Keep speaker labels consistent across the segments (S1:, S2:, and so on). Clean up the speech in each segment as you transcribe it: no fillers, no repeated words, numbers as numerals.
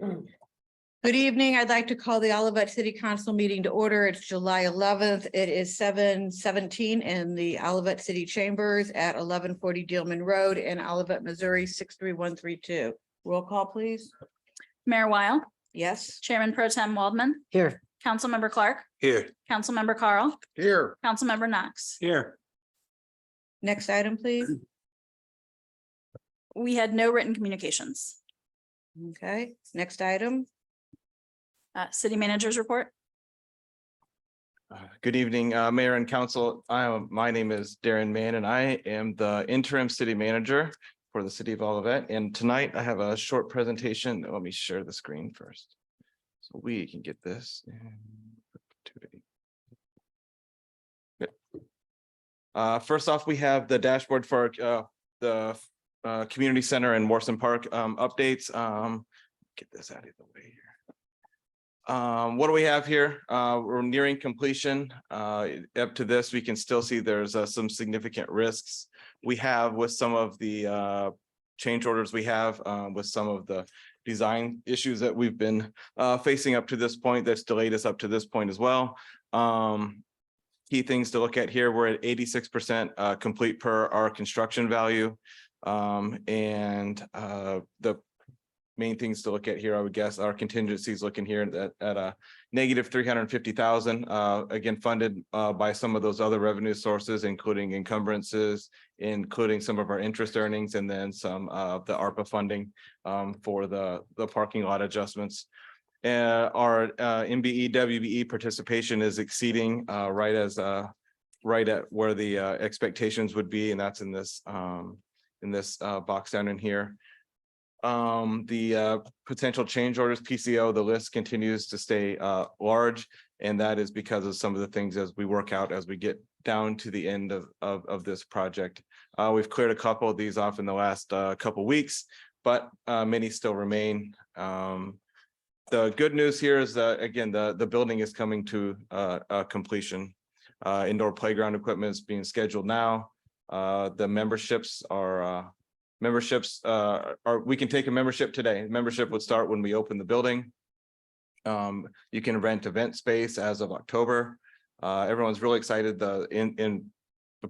S1: Good evening. I'd like to call the Olivette City Council meeting to order. It's July 11th. It is 7:17 in the Olivette City Chambers at 1140 Dealman Road in Olivette, Missouri, 63132. Roll call, please.
S2: Mayor Weil,
S1: Yes.
S2: Chairman Pro Tem Waldman,
S3: Here.
S2: Councilmember Clark,
S3: Here.
S2: Councilmember Carl,
S3: Here.
S2: Councilmember Knox.
S3: Here.
S1: Next item, please.
S2: We had no written communications.
S1: Okay, next item.
S2: City Manager's report.
S4: Good evening, Mayor and Council. My name is Darren Mann, and I am the interim city manager for the city of Olivette. And tonight I have a short presentation. Let me share the screen first, so we can get this. First off, we have the dashboard for the community center and Morrison Park updates. Get this out of the way here. What do we have here? We're nearing completion. Up to this, we can still see there's some significant risks we have with some of the change orders we have with some of the design issues that we've been facing up to this point that's delayed us up to this point as well. Key things to look at here, we're at 86% complete per our construction value. The main things to look at here, I would guess, our contingencies looking here at a negative 350,000, again, funded by some of those other revenue sources, including encumbrances, including some of our interest earnings, and then some of the ARPA funding for the parking lot adjustments. Our MBE WBE participation is exceeding right at where the expectations would be, and that's in this box down in here. The potential change orders PCO, the list continues to stay large, and that is because of some of the things as we work out as we get down to the end of this project. We've cleared a couple of these off in the last couple weeks, but many still remain. The good news here is that, again, the building is coming to completion. Indoor playground equipment is being scheduled now. The memberships are we can take a membership today. Membership would start when we open the building. You can rent event space as of October. Everyone's really excited. The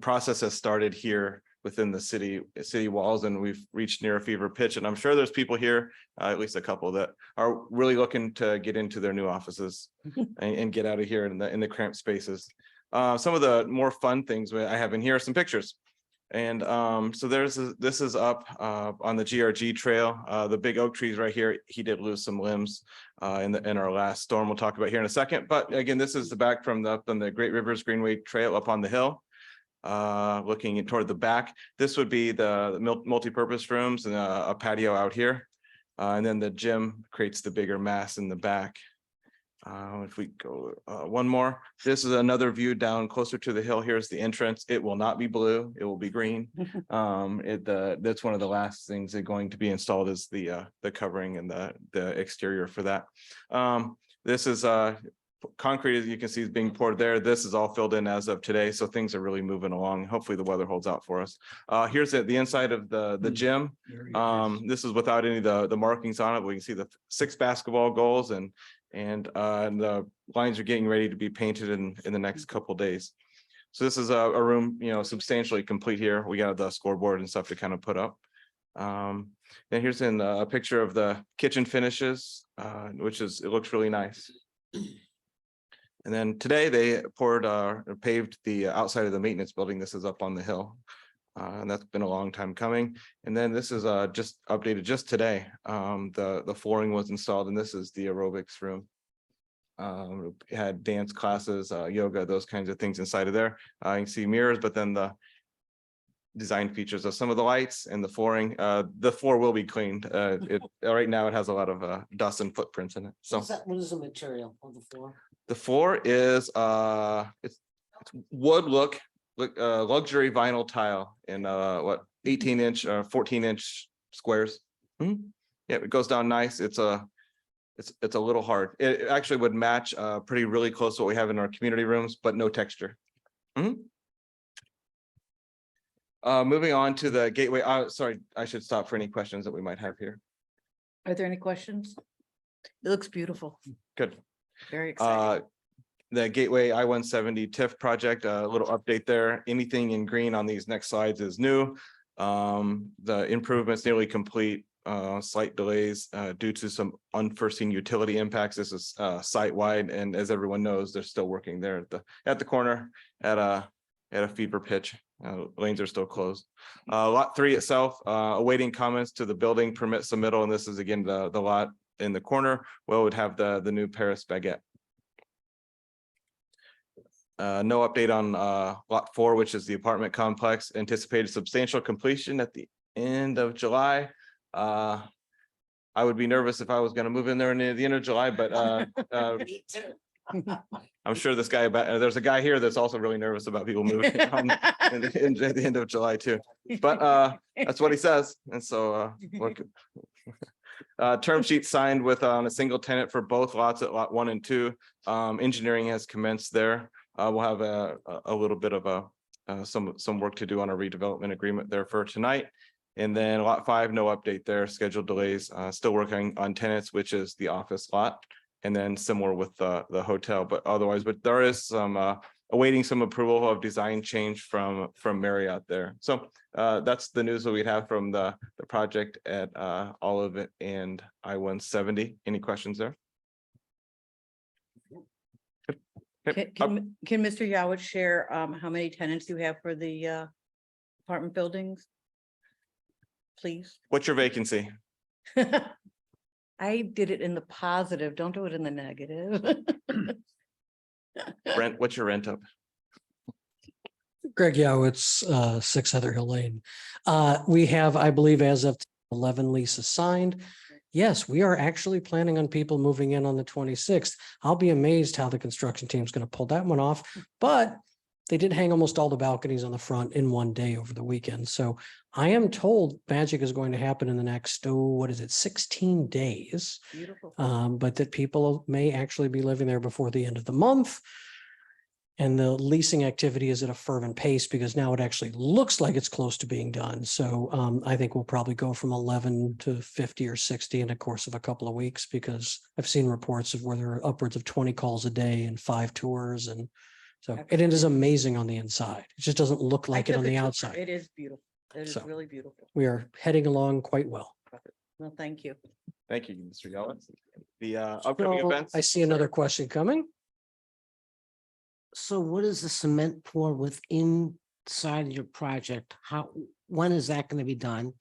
S4: process has started here within the city walls, and we've reached near a fever pitch. And I'm sure there's people here, at least a couple, that are really looking to get into their new offices and get out of here in the cramped spaces. Some of the more fun things I have in here are some pictures. And so this is up on the GRG trail. The big oak trees right here, he did lose some limbs in our last storm we'll talk about here in a second. But again, this is the back from the Great Rivers Greenway Trail up on the hill. Looking toward the back, this would be the multi-purpose rooms and a patio out here. And then the gym creates the bigger mass in the back. If we go one more, this is another view down closer to the hill. Here's the entrance. It will not be blue, it will be green. That's one of the last things that going to be installed is the covering and the exterior for that. This is concrete, as you can see, is being poured there. This is all filled in as of today, so things are really moving along. Hopefully the weather holds out for us. Here's the inside of the gym. This is without any of the markings on it. We can see the 6 basketball goals, and the lines are getting ready to be painted in the next couple days. So this is a room, substantially complete here. We got the scoreboard and stuff to kind of put up. And here's a picture of the kitchen finishes, it looks really nice. And then today they paved the outside of the maintenance building. This is up on the hill. And that's been a long time coming. And then this is just updated just today. The flooring was installed, and this is the aerobics room. It had dance classes, yoga, those kinds of things inside of there. You can see mirrors, but then the design features of some of the lights and the flooring. The floor will be cleaned. Right now it has a lot of dust and footprints in it. So
S3: What is the material of the floor?
S4: the floor is it's wood look. Luxury vinyl tile in 18-inch 14-inch squares. Yeah, it goes down nice. It's a little hard. It actually would match really close to what we have in our community rooms, but no texture. Moving on to the gateway. Sorry, I should stop for any questions that we might have here.
S1: Are there any questions? It looks beautiful.
S4: Good.
S1: Very exciting.
S4: The Gateway I-170 TIF project, a little update there. Anything in green on these next slides is new. The improvements nearly complete, slight delays due to some unforeseen utility impacts. This is site-wide, and as everyone knows, they're still working there at the corner at a fever pitch. Lanes are still closed. Lot 3 itself, awaiting comments to the building permit submittal, and this is again the lot in the corner. Well, would have the new Paris baguette. No update on lot 4, which is the apartment complex. Anticipated substantial completion at the end of July. I would be nervous if I was going to move in there near the end of July, but
S3: Me too.
S4: I'm sure this guy, there's a guy here that's also really nervous about people moving at the end of July too. But that's what he says. And so term sheet signed with on a single tenant for both lots at lot 1 and 2. Engineering has commenced there. We'll have a little bit of some work to do on a redevelopment agreement there for tonight. And then lot 5, no update there. Scheduled delays, still working on tenants, which is the office lot. And then similar with the hotel, but otherwise, but there is some awaiting some approval of design change from Marriott there. So that's the news that we have from the project at Olivette and I-170. Any questions there?
S1: Can Mr. Yawich share how many tenants you have for the apartment buildings? Please.
S4: What's your vacancy?
S1: I did it in the positive. Don't do it in the negative.
S4: Rent, what's your rent up?
S5: Greg Yowitz, 6 Heather Hill Lane. We have, I believe, as of 11 leases signed. Yes, we are actually planning on people moving in on the 26th. I'll be amazed how the construction team is going to pull that one off, but they did hang almost all the balconies on the front in one day over the weekend. So I am told magic is going to happen in the next, 16 days.
S1: Beautiful.
S5: But that people may actually be living there before the end of the month. And the leasing activity is at a fervent pace because now it actually looks like it's close to being done. So I think we'll probably go from 11 to 50 or 60 in the course of a couple of weeks, because I've seen reports of where there are upwards of 20 calls a day and 5 tours. And so it is amazing on the inside. It just doesn't look like it on the outside.
S1: It is beautiful. It is
S5: So,
S1: really beautiful.
S5: We are heading along quite well.
S1: Well, thank you.
S4: Thank you, Mr. Yowitz. The upcoming
S5: So,
S4: events.
S5: I see another question coming.
S3: So what is the cement pour within inside your project? When is that going to be done?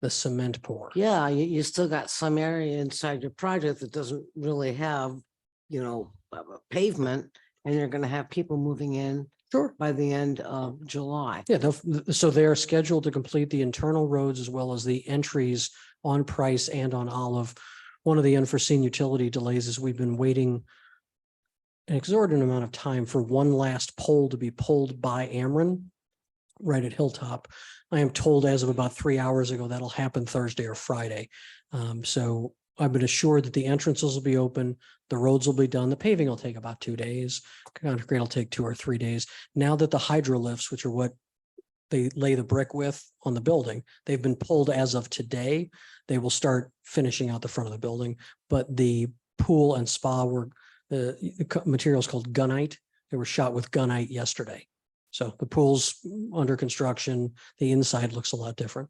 S5: The cement pour.
S3: Yeah, you still got some area inside your project that doesn't really have, a pavement, and you're going to have people moving in
S5: Sure.
S3: by the end of July.
S5: Yeah, so they are scheduled to complete the internal roads as well as the entries on Price and on Olive. One of the unforeseen utility delays is we've been waiting an exorbitant amount of time for one last pole to be pulled by Ameren right at Hilltop. I am told as of about 3 hours ago, that'll happen Thursday or Friday. So I've been assured that the entrances will be open, the roads will be done, the paving will take about 2 days, concrete will take 2 or 3 days. Now that the hydro lifts, which are what they lay the brick with on the building, they've been pulled as of today, they will start finishing out the front of the building. But the pool and spa were, the material is called gunite. They were shot with gunite yesterday. So the pool's under construction. The inside looks a lot different.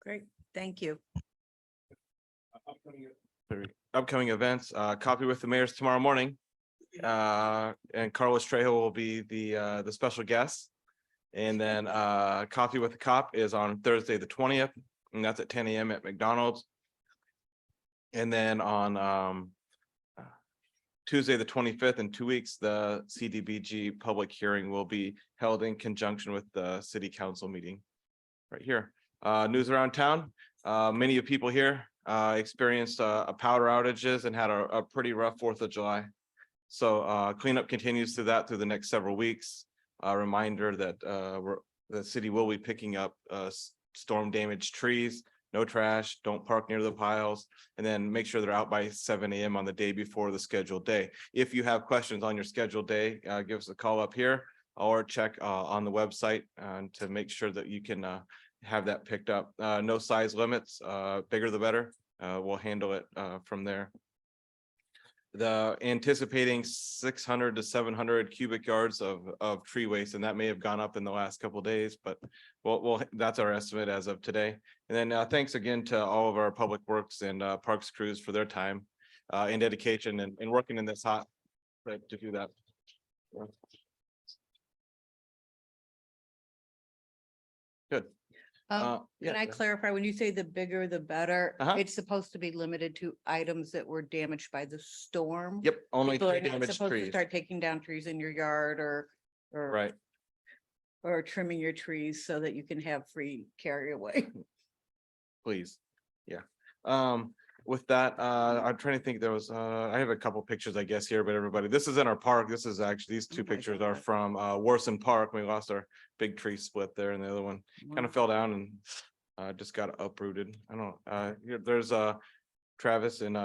S1: Great. Thank you.
S4: Upcoming events, coffee with the mayors tomorrow morning. And Carlos Trejo will be the special guest. And then coffee with the cop is on Thursday, the 20th, and that's at 10 a.m. at McDonald's. And then on Tuesday, the 25th, in 2 weeks, the CDBG public hearing will be held in conjunction with the city council meeting right here. News around town. Many of people here experienced power outages and had a pretty rough 4th of July. So cleanup continues through the next several weeks. A reminder that the city will be picking up storm damaged trees. No trash, don't park near the piles, and then make sure they're out by 7 a.m. on the day before the scheduled day. If you have questions on your scheduled day, give us a call up here or check on the website to make sure that you can have that picked up. No size limits, bigger the better. we'll handle it from there. The anticipating 600 to 700 cubic yards of tree waste, and that may have gone up in the last couple of days, but that's our estimate as of today. And then thanks again to all of our public works and parks crews for their time and dedication and working in this hot to do that. Good.
S1: Can I clarify, when you say the bigger, the better,
S4: Uh-huh.
S1: it's supposed to be limited to items that were damaged by the storm?
S4: Yep, only
S1: People are
S4: tree
S1: not
S4: damaged
S1: supposed to
S4: trees,
S1: start taking down trees in your yard or
S4: right?
S1: or trimming your trees so that you can have free carry away.
S4: Please, yeah. With that, I'm trying to think, there was, I have a couple pictures, I guess, here, but everybody, this is in our park. This is actually, these two
S1: Oh my
S4: pictures are
S1: God.
S4: from Warson Park. We lost our big tree split there, and the other one kind of fell down and just got uprooted. I don't, there's Travis and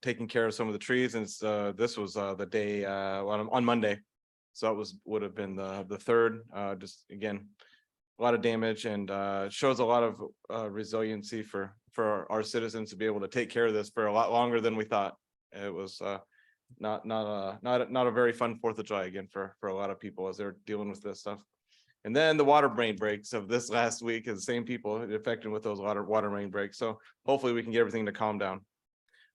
S4: taking care of some of the trees, and this was the day on Monday. So it would have been the third, just again, a lot of damage, and shows a lot of resiliency for our citizens to be able to take care of this for a lot longer than we thought. It was not a very fun 4th of July again for a lot of people as they're dealing with this stuff. And then the water main breaks of this last week is the same people affected with those water main breaks. So hopefully we can get everything to calm down.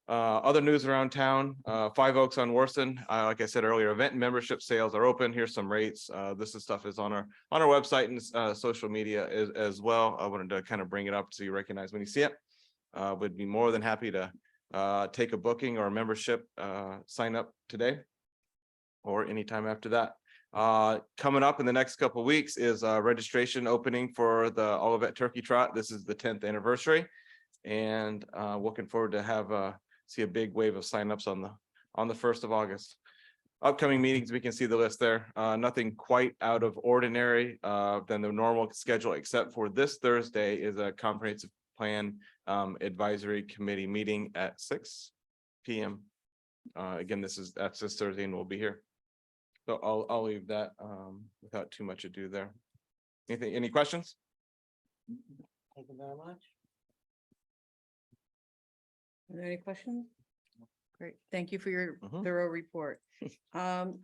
S4: Other news around town, 5 Oaks on Worcester. Like I said earlier, event and membership sales are open. Here's some rates. This stuff is on our website and social media as well. I wanted to kind of bring it up so you recognize when you see it. Would be more than happy to take a booking or a membership sign up today or anytime after that. Coming up in the next couple of weeks is registration opening for the Olivette Turkey Trot. This is the 10th anniversary, and looking forward to see a big wave of signups on the 1st of August. Upcoming meetings, we can see the list there. Nothing quite out of ordinary than the normal schedule, except for this Thursday is a comprehensive plan advisory committee meeting at 6 p.m. Again, that's this Thursday, and we'll be here. So I'll leave that without too much ado there. Any questions?
S3: Thank you very much.
S1: Are there any questions? Great, thank you for your
S4: Mhm.
S1: thorough report.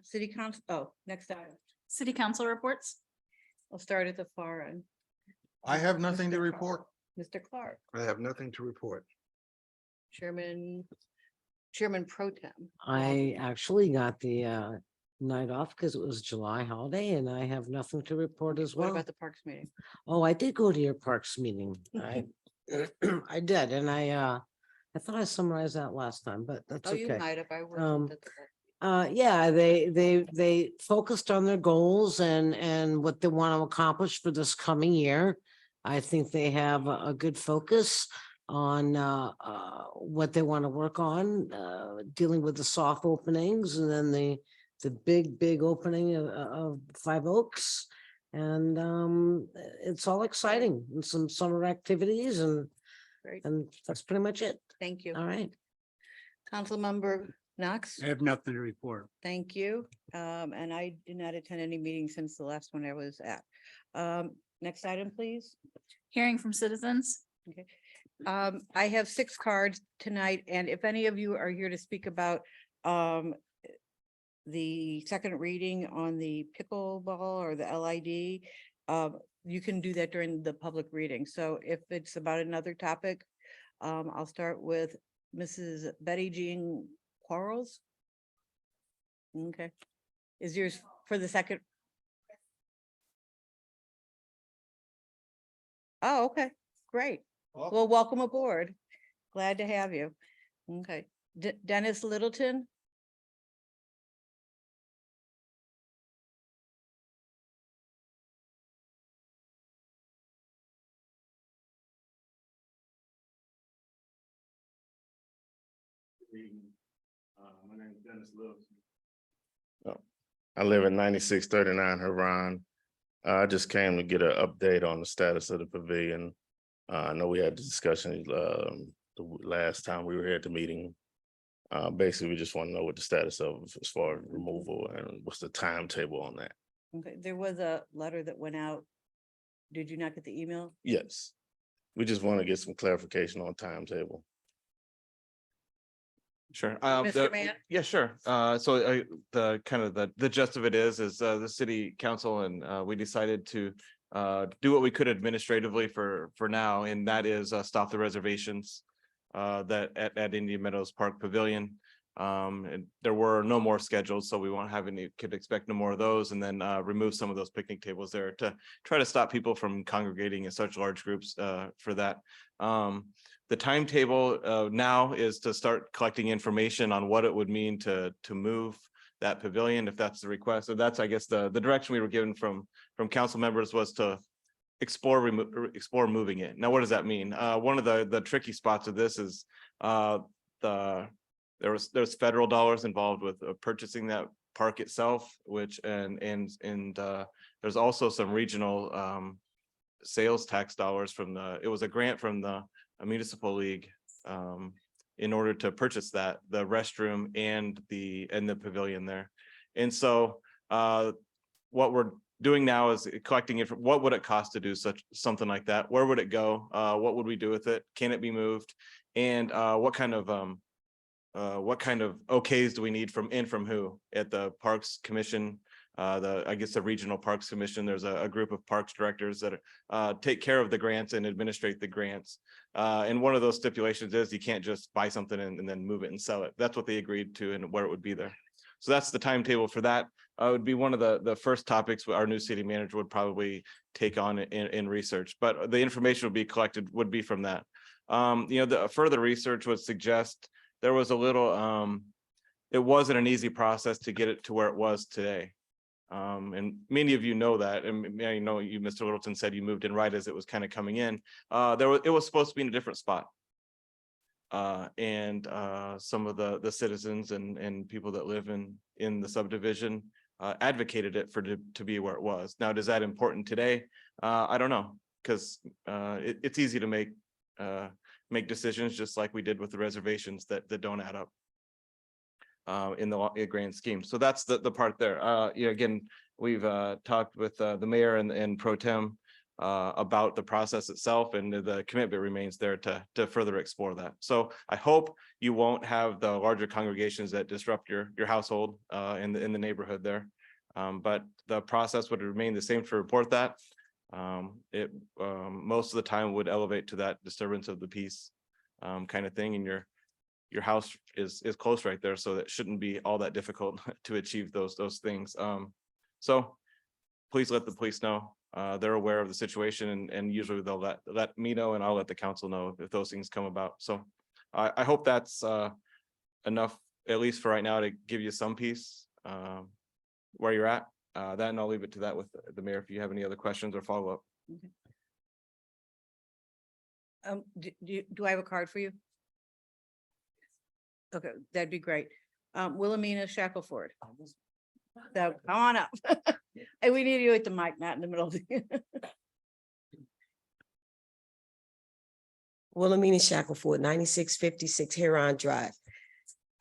S1: City council, next item.
S2: City council reports.
S1: I'll start at the far end.
S6: I have nothing to
S1: Mr.
S6: report.
S1: Mr. Clark,
S6: I have nothing to report.
S1: Chairman Pro Tem.
S3: I actually got the night off because it was July holiday, and I have nothing to report as
S1: What
S3: well.
S1: about the Parks meeting?
S3: Oh, I did go to your parks meeting. I I did, and I thought I summarized that last time, but that's
S1: Oh, you
S3: okay.
S1: might have, I
S3: Um,
S1: wasn't at the.
S3: Yeah, they focused on their goals and what they want to accomplish for this coming year. I think they have a good focus on what they want to work on, dealing with the soft openings and then the big opening of 5 Oaks. And it's all exciting, and some summer activities, and
S1: Great,
S3: that's pretty much it.
S1: thank you.
S3: All right.
S1: Councilmember Knox,
S6: I have nothing to report.
S1: thank you. And I did not attend any meetings since the last one I was at. Next item, please.
S2: Hearing from citizens.
S1: I have 6 cards tonight, and if any of you are here to speak about the second reading on the pickleball or the LID, you can do that during the public reading. So if it's about another topic, I'll start with Mrs. Betty Jean Quarles. Okay. Is yours for the second? Oh, okay, great. Well, welcome aboard. Glad to have you. Okay. Dennis Littleton?
S7: My name is Dennis Lewis. I live at 9639 Huron. I just came to get an update on the status of the pavilion. I know we had the discussion the last time we were here at the meeting. Basically, we just want to know what the status of as far as removal and what's the timetable on that.
S1: Okay, there was a letter that went out. Did you not get the email?
S7: Yes, we just want to get some clarification on timetable.
S4: Sure.
S1: Mr. Mann?
S4: Yeah, sure. The kind of the gist of it is the city council and we decided to do what we could administratively for now, and that is stop the reservations that at Indian Meadows Park Pavilion. And there were no more scheduled, so we won't have any, could expect no more of those, and then remove some of those picnic tables there to try to stop people from congregating in such large groups for that. The timetable now is to start collecting information on what it would mean to move that pavilion, if that's the request. So that's, I guess, the direction we were given from council members was to explore moving it. Now, what does that mean? One of the tricky spots of this is there's federal dollars involved with purchasing that park itself, which and there's also some regional sales tax dollars from it was a grant from the municipal league in order to purchase the restroom and the pavilion there. And so what we're doing now is collecting it. What would it cost to do something like that? Where would it go? What would we do with it? Can it be moved? And what kind of okays do we need from who at the Parks Commission? I guess the Regional Parks Commission, there's a group of parks directors that take care of the grants and administrate the grants. And one of those stipulations is you can't just buy something and then move it and sell it. That's what they agreed to and where it would be there. So that's the timetable for that. Would be one of the first topics our new city manager would probably take on in research, but the information would be collected would be from that. The further research would suggest there was a little, it wasn't an easy process to get it to where it was today. And many of you know that, and I know you, Mr. Littleton, said you moved in right as it was kind of coming in. It was supposed to be in a different spot. And some of the citizens and people that live in the subdivision advocated it to be where it was. Now, is that important today? I don't know, because it's easy to make decisions just like we did with the reservations that don't add up in the grand scheme. So that's the part there. Again, we've talked with the mayor and pro tem about the process itself, and the commitment remains there to further explore that. So I hope you won't have the larger congregations that disrupt your household in the neighborhood there. But the process would remain the same to report that. It most of the time would elevate to that disturbance of the peace kind of thing, and your house is close right there, so that shouldn't be all that difficult to achieve those things. So please let the police know. They're aware of the situation, and usually they'll let me know, and I'll let the council know if those things come about. So I hope that's enough, at least for right now, to give you some peace where you're at. And I'll leave it to that with the mayor if you have any other questions or follow up.
S1: Okay. Do I have a card for you? Okay, that'd be great. Wilhelmina Shackelford. So come on up. Hey, we need you at the mic, not in the middle of the.
S8: Wilhelmina Shackelford, 9656 Huron Drive.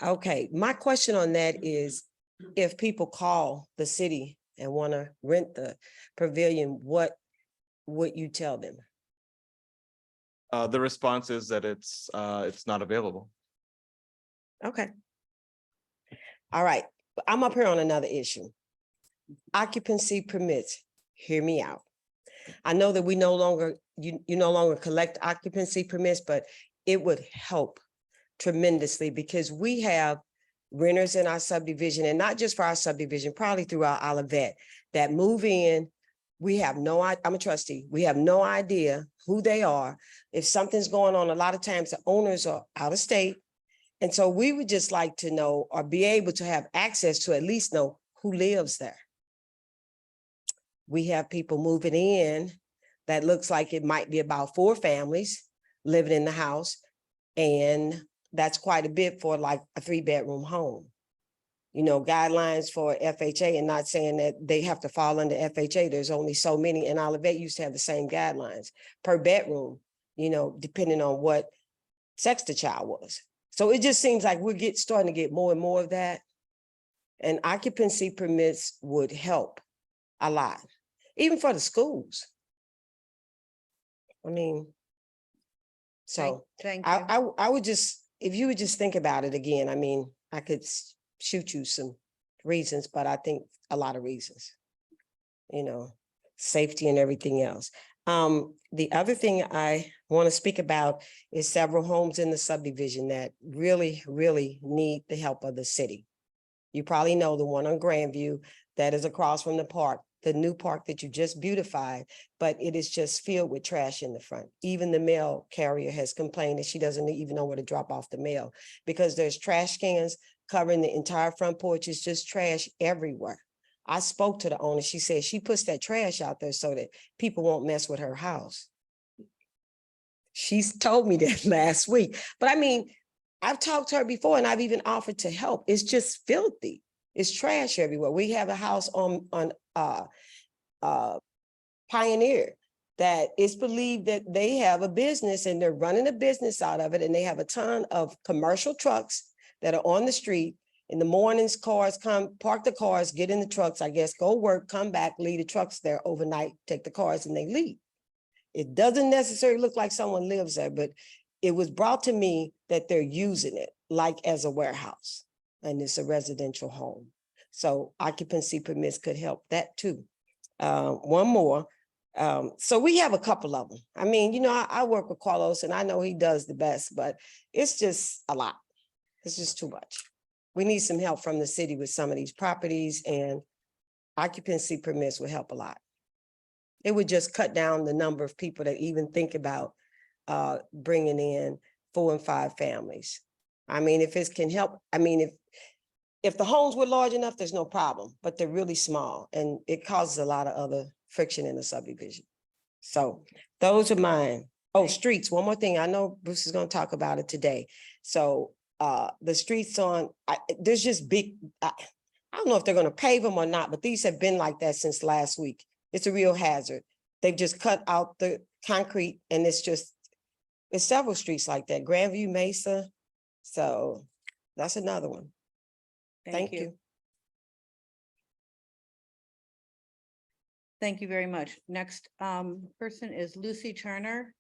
S8: Okay, my question on that is, if people call the city and want to rent the pavilion, what would you tell them?
S4: The response is that it's not available.
S8: Okay. All right, I'm up here on another issue. Occupancy permits, hear me out. I know that we no longer, you no longer collect occupancy permits, but it would help tremendously, because we have renters in our subdivision, and not just for our subdivision, probably throughout Olivette, that move in. We have no, I'm a trustee. We have no idea who they are. If something's going on, a lot of times the owners are out of state. And so we would just like to know, or be able to have access to at least know who lives there. We have people moving in that looks like it might be about 4 families living in the house. And that's quite a bit for like a 3-bedroom home. You know, guidelines for FHA, and not saying that they have to fall under FHA. There's only so many, and Olivette used to have the same guidelines per bedroom, you know, depending on what sex the child was. So it just seems like we're starting to get more and more of that. And occupancy permits would help a lot, even for the schools. I mean, So
S1: Thank you.
S8: I would just, if you would just think about it again, I mean, I could shoot you some reasons, but I think a lot of reasons. You know, safety and everything else. The other thing I want to speak about is several homes in the subdivision that really, really need the help of the city. You probably know the one on Grandview that is across from the park, the new park that you just beautified, but it is just filled with trash in the front. Even the mail carrier has complained that she doesn't even know where to drop off the mail because there's trash cans covering the entire front porch. It's just trash everywhere. I spoke to the owner. She said she puts that trash out there so that people won't mess with her house. She's told me that last week, but I mean, I've talked to her before and I've even offered to help. It's just filthy. It's trash everywhere. We have a house on Pioneer that is believed that they have a business and they're running a business out of it. And they have a ton of commercial trucks that are on the street. In the mornings, cars come, park the cars, get in the trucks, I guess, go work, come back, leave the trucks there overnight, take the cars and they leave. It doesn't necessarily look like someone lives there, but it was brought to me that they're using it like as a warehouse and it's a residential home. So occupancy permits could help that too. One more. So we have a couple of them. I mean, you know, I work with Carlos and I know he does the best, but it's just a lot. It's just too much. We need some help from the city with some of these properties and occupancy permits would help a lot. It would just cut down the number of people that even think about bringing in 4 and 5 families. I mean, if it can help, I mean, if the homes were large enough, there's no problem, but they're really small and it causes a lot of other friction in the subdivision. So those are mine. Oh, streets, one more thing. I know Bruce is going to talk about it today. So the streets there's just big, I don't know if they're going to pave them or not, but these have been like that since last week. It's a real hazard. They've just cut out the concrete and it's several streets like that, Grandview, Mesa. So that's another one. Thank you.
S1: Thank you very much. Next person is Lucy Turner.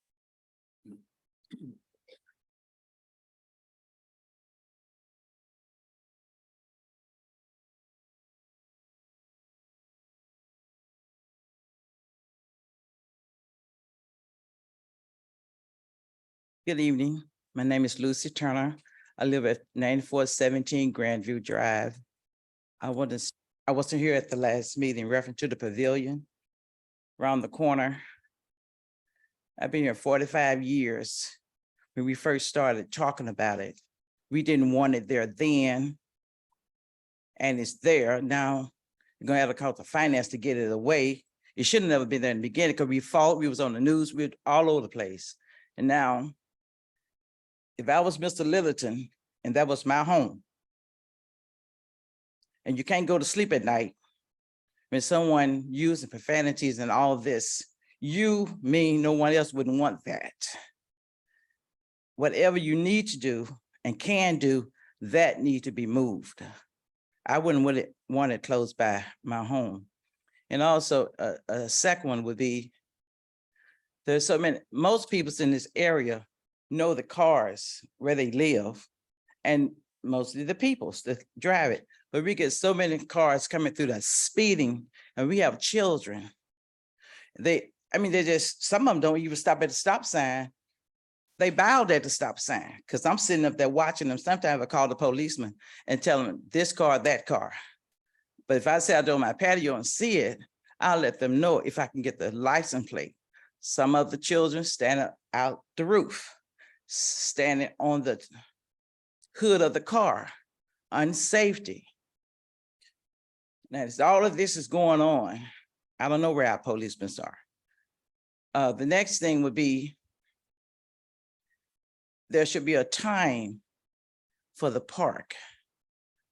S9: Good evening. My name is Lucy Turner. I live at 9417 Grandview Drive. I wasn't here at the last meeting referring to the pavilion around the corner. I've been here 45 years. When we first started talking about it, we didn't want it there then. And it's there now. You're gonna have to call the finance to get it away. It should have never been there in the beginning because we was on the news, we were all over the place. And now, if I was Mr. Littleton and that was my home, and you can't go to sleep at night when someone using profanities and all this, you, me, no one else wouldn't want that. Whatever you need to do and can do, that needs to be moved. I wouldn't want it close by my home. And also a second one would be, there's so many, most people in this area know the cars where they live and mostly the people that drive it. But we get so many cars coming through that speeding and we have children. They just, some of them don't even stop at the stop sign. They bowed at the stop sign because I'm sitting up there watching them. Sometimes I call the policeman and tell them this car, that car. But if I sit out there on my patio and see it, I'll let them know if I can get the license plate. Some of the children stand out the roof, standing on the hood of the car, unsafety. Now, as all of this is going on, I don't know where our policemen are. The next thing would be, there should be a time for the park,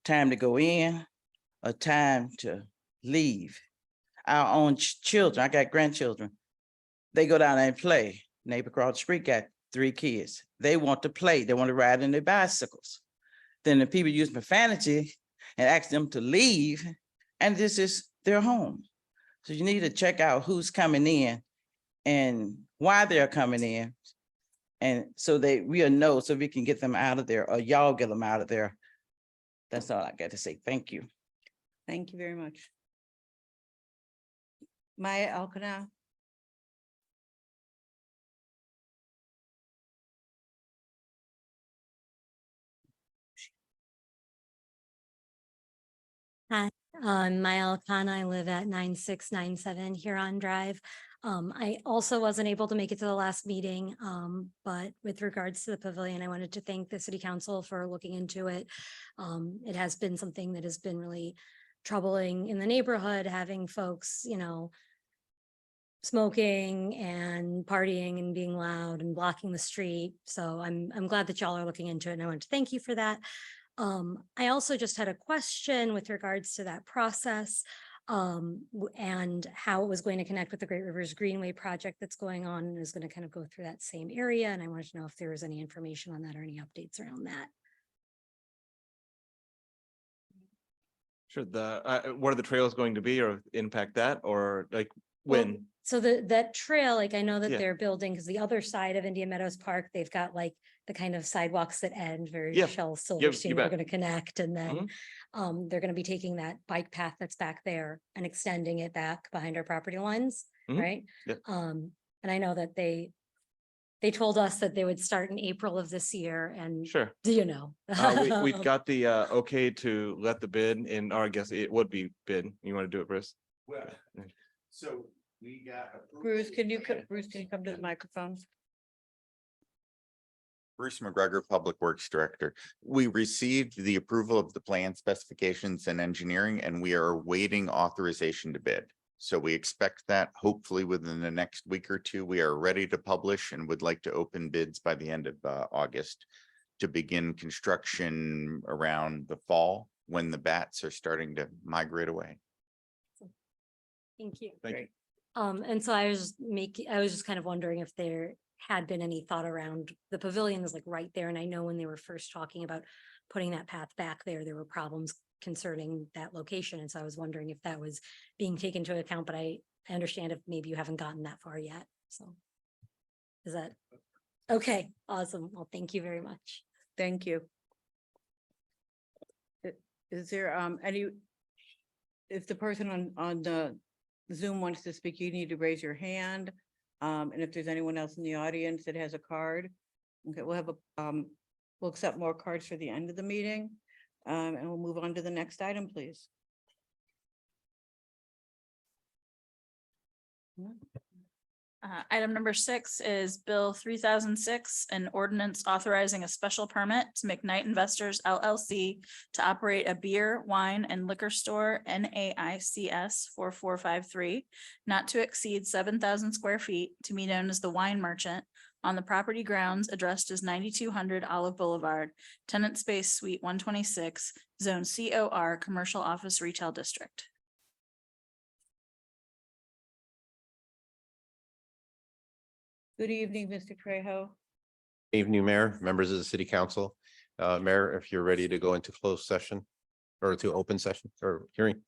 S9: time to go in, a time to leave. Our own children, I got grandchildren, they go down there and play. Neighbor across the street got 3 kids. They want to play, they want to ride in their bicycles. Then the people use profanity and ask them to leave, and this is their home. So you need to check out who's coming in and why they're coming in. And so we'll know, so we can get them out of there, or y'all get them out of there. That's all I got to say. Thank you.
S1: Thank you very much. Maya Alkana.
S10: Hi, Maya Khan. I live at 9697 Huron Drive. I also wasn't able to make it to the last meeting, but with regards to the pavilion, I wanted to thank the city council for looking into it. It has been something that has been really troubling in the neighborhood, having folks, smoking and partying and being loud and blocking the street. So I'm glad that y'all are looking into it, and I want to thank you for that. I also just had a question with regards to that process and how it was going to connect with the Great Rivers Greenway project that's going on and is going to kind of go through that same area. And I wanted to know if there was any information on that or any updates around that.
S4: Sure. What are the trails going to be or impact that or like
S10: Well,
S4: when?
S10: So that trail, like I know that
S4: Yeah.
S10: they're building, because the other side of Indian Meadows Park, they've got like the kind of sidewalks that end very
S4: Yeah.
S10: Shell
S4: you
S10: Silverstein, they're
S4: bet.
S10: going to connect, and then they're going to be taking that bike path that's back there and extending it back behind our property lines,
S4: Mhm.
S10: right?
S4: Yeah.
S10: And I know that they told us that they would start in April of this year, and
S4: Sure. We've got the okay to let the bid in, or I guess it would be bid. You want to do it, Bruce?
S6: Well, so we got.
S1: Bruce, can you come to the microphone?
S11: Bruce McGregor, Public Works Director. We received the approval of the plan specifications and engineering, and we are awaiting authorization to bid. So we expect that hopefully within the next week or two, we are ready to publish and would like to open bids by the end of August to begin construction around the fall when the bats are starting to migrate away.
S10: Thank you.
S4: Thank you.
S10: And so I was just kind of wondering if there had been any thought around, the pavilion is like right there. And I know when they were first talking about putting that path back there, there were problems concerning that location. And so I was wondering if that was being taken into account, but I understand if maybe you haven't gotten that far yet. So is that okay? Awesome. Well, thank you very much.
S1: Thank you. Is there any, if the person on the Zoom wants to speak, you need to raise your hand. And if there's anyone else in the audience that has a card, okay, we'll have we'll accept more cards for the end of the meeting. And we'll move on to the next item, please.
S2: Item number 6 is Bill 3006, an ordinance authorizing a special permit to McKnight Investors LLC to operate a beer, wine, and liquor store, NAICS 4453, not to exceed 7,000 square feet, to be known as the Wine Merchant, on the property grounds addressed as 9200 Olive Boulevard, tenant space suite 126, zone COR, Commercial Office Retail District.
S1: Good evening, Mr. Trejo.
S12: Evening, Mayor, members of the City Council. Mayor, if you're ready to go into closed session or to open session or hearing.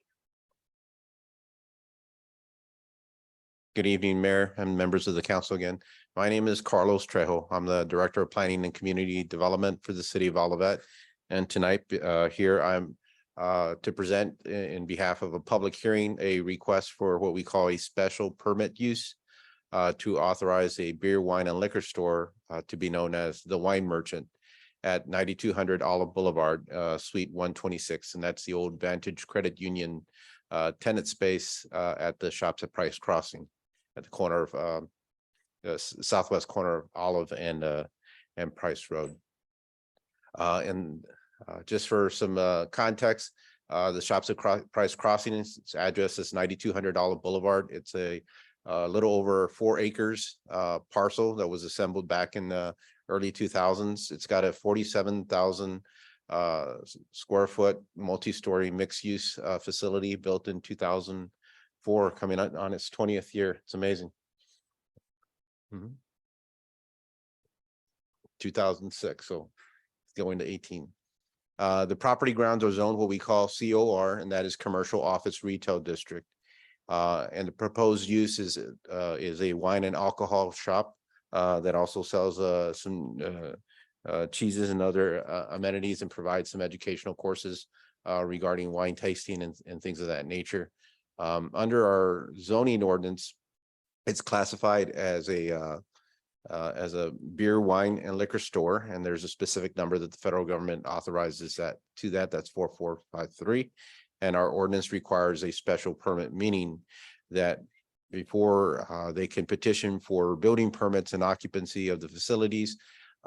S12: Good evening, Mayor and members of the council again. My name is Carlos Trejo. I'm the Director of Planning and Community Development for the City of Olivette. And tonight here I'm to present in behalf of a public hearing, a request for what we call a special permit use to authorize a beer, wine, and liquor store to be known as the Wine Merchant at 9200 Olive Boulevard, Suite 126. And that's the old Vantage Credit Union tenant space at the Shops at Price Crossing at the corner of the southwest corner of Olive and Price Road. And just for some context, the Shops at Price Crossing, its address is 9200 Olive Boulevard. It's a little over 4 acres parcel that was assembled back in the early 2000s. It's got a 47,000 square foot multi-story mixed use facility built in 2004, coming on its 20th year. It's amazing. 2006, so it's going to 18. The property grounds are zoned what we call COR, and that is Commercial Office Retail District. And the proposed use is a wine and alcohol shop that also sells some cheeses and other amenities and provides some educational courses regarding wine tasting and things of that nature. Under our zoning ordinance, it's classified as a beer, wine, and liquor store, and there's a specific number that the federal government authorizes that's 4453. And our ordinance requires a special permit, meaning that before they can petition for building permits and occupancy of the facilities,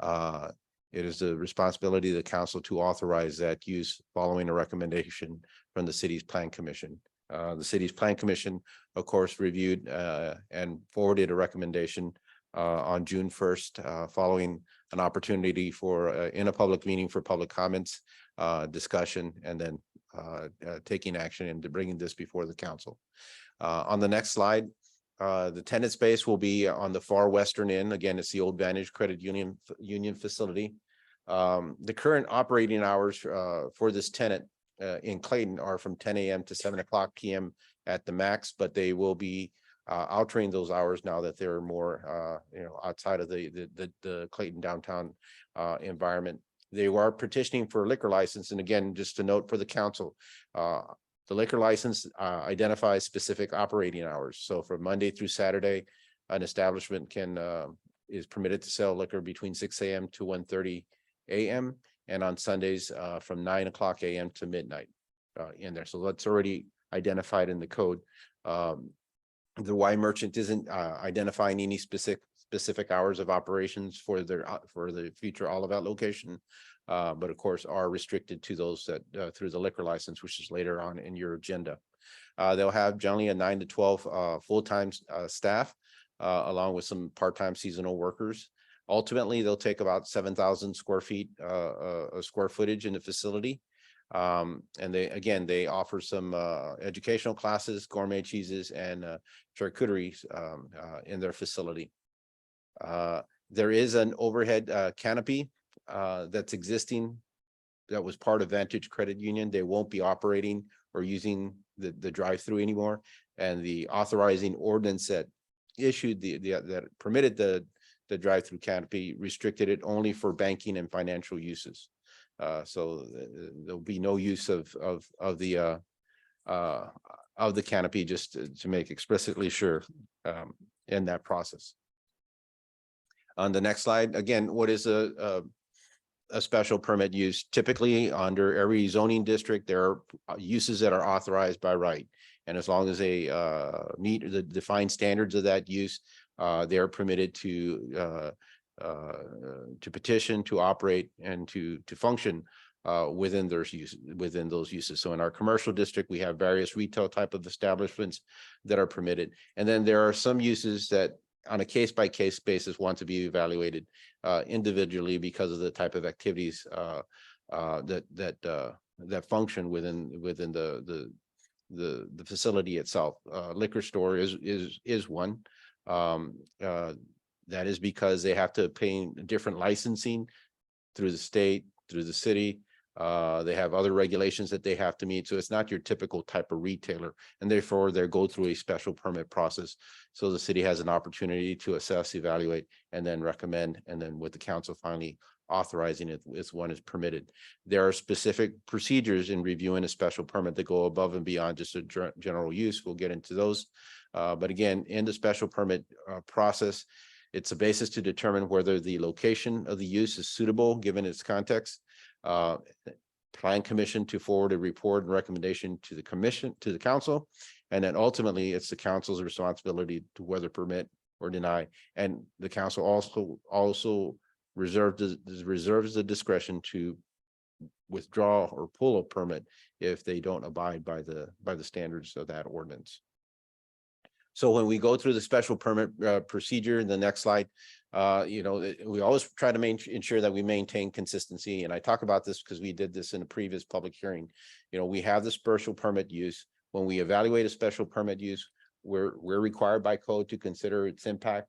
S12: it is the responsibility of the council to authorize that use following a recommendation from the city's plan commission. The city's plan commission, of course, reviewed and forwarded a recommendation on June 1st, following an opportunity for in a public meeting for public comments, discussion, and then taking action and bringing this before the council. On the next slide, the tenant space will be on the far western end. Again, it's the old Vantage Credit Union facility. The current operating hours for this tenant in Clayton are from 10 a.m. to 7 o'clock p.m. at the max, but they will be altering those hours now that they're more outside of the Clayton downtown environment. They are petitioning for a liquor license, and again, just a note for the council, the liquor license identifies specific operating hours. So from Monday through Saturday, an establishment is permitted to sell liquor between 6 a.m. to 1:30 a.m. and on Sundays from 9 o'clock a.m. to midnight in there. So that's already identified in the code. The wine merchant isn't identifying any specific hours of operations for the future Olivette location, but of course are restricted to those that through the liquor license, which is later on in your agenda. They'll have generally a 9 to 12 full-time staff, along with some part-time seasonal workers. Ultimately, they'll take about 7,000 square feet square footage in the facility. And they offer some educational classes, gourmet cheeses, and charcuterie in their facility. There is an overhead canopy that's existing that was part of Vantage Credit Union. They won't be operating or using the drive-through anymore, and the authorizing ordinance that issued that permitted the drive-through canopy restricted it only for banking and financial uses. So there'll be no use of the canopy, just to make explicitly sure in that process. On the next slide, again, what is a special permit use? Typically, under every zoning district, there are uses that are authorized by right, and as long as they meet the defined standards of that use, they are permitted to petition, to operate, and to function within those uses. So in our commercial district, we have various retail type of establishments that are permitted, and then there are some uses that on a case-by-case basis want to be evaluated individually because of the type of activities that function within the facility itself. Liquor store is one. That is because they have to obtain different licensing through the state, through the city. They have other regulations that they have to meet. So it's not your typical type of retailer, and therefore they go through a special permit process. So the city has an opportunity to assess, evaluate, and then recommend, and then with the council finally authorizing it if one is permitted. There are specific procedures in reviewing a special permit that go above and beyond just a general use. We'll get into those. But again, in the special permit process, it's a basis to determine whether the location of the use is suitable given its context. Plan commission to forward a report and recommendation to the council, and then ultimately it's the council's responsibility to whether permit or deny. And the council also reserves the discretion to withdraw or pull a permit if they don't abide by the standards of that ordinance. So when we go through the special permit procedure in the next slide, we always try to ensure that we maintain consistency. And I talk about this because we did this in a previous public hearing. We have the special permit use. When we evaluate a special permit use, we're required by code to consider its impact,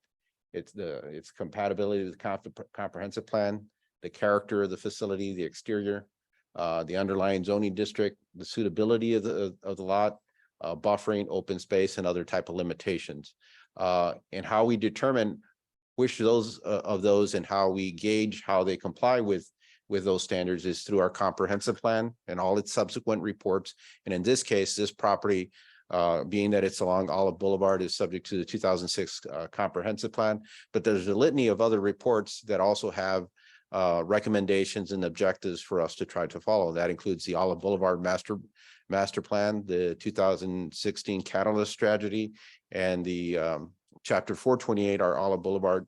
S12: its compatibility with the comprehensive plan, the character of the facility, the exterior, the underlying zoning district, the suitability of the lot, buffering, open space, and other type of limitations. And how we determine which of those and how we gauge how they comply with those standards is through our comprehensive plan and all its subsequent reports. And in this case, this property, being that it's along Olive Boulevard, is subject to the 2006 comprehensive plan, but there's a litany of other reports that also have recommendations and objectives for us to try to follow. That includes the Olive Boulevard master plan, the 2016 catalyst strategy, and the chapter 428, our Olive Boulevard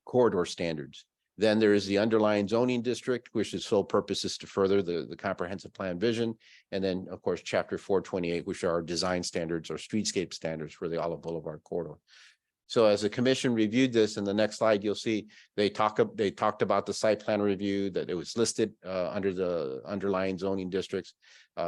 S12: corridor standards. Then there is the underlying zoning district, which its sole purpose is to further the comprehensive plan vision. And then, of course, chapter 428, which are our design standards or streetscape standards for the Olive Boulevard corridor. So as the commission reviewed this, in the next slide, you'll see they talked about the site plan review, that it was listed under the underlying zoning districts.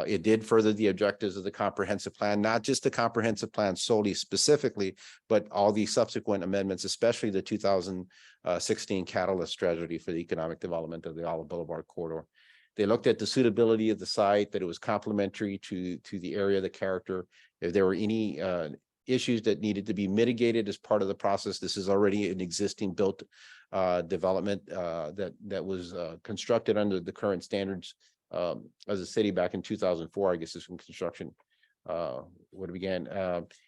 S12: It did further the objectives of the comprehensive plan, not just the comprehensive plan solely specifically, but all the subsequent amendments, especially the 2016 catalyst strategy for the economic development of the Olive Boulevard corridor. They looked at the suitability of the site, that it was complementary to the area, the character. If there were any issues that needed to be mitigated as part of the process. This is already an existing built development that was constructed under the current standards as a city back in 2004, I guess is when construction would have began.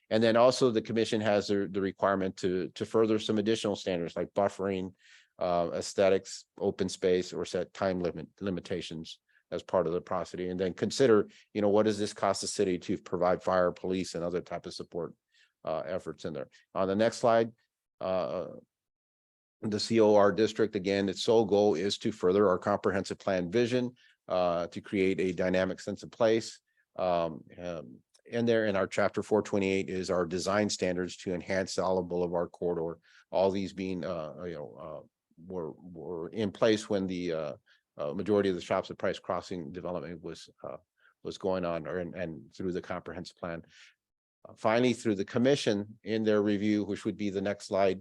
S12: And then also the commission has the requirement to further some additional standards like buffering, aesthetics, open space, or set time limitations as part of the process. And then consider, what does this cost the city to provide fire, police, and other type of support efforts in there. On the next slide, the COR district, again, its sole goal is to further our comprehensive plan vision, to create a dynamic sense of place. And there in our chapter 428 is our design standards to enhance the Olive Boulevard corridor. All these being, were in place when the majority of the shops at Price Crossing development was going on, and through the comprehensive plan. Finally, through the commission in their review, which would be the next slide,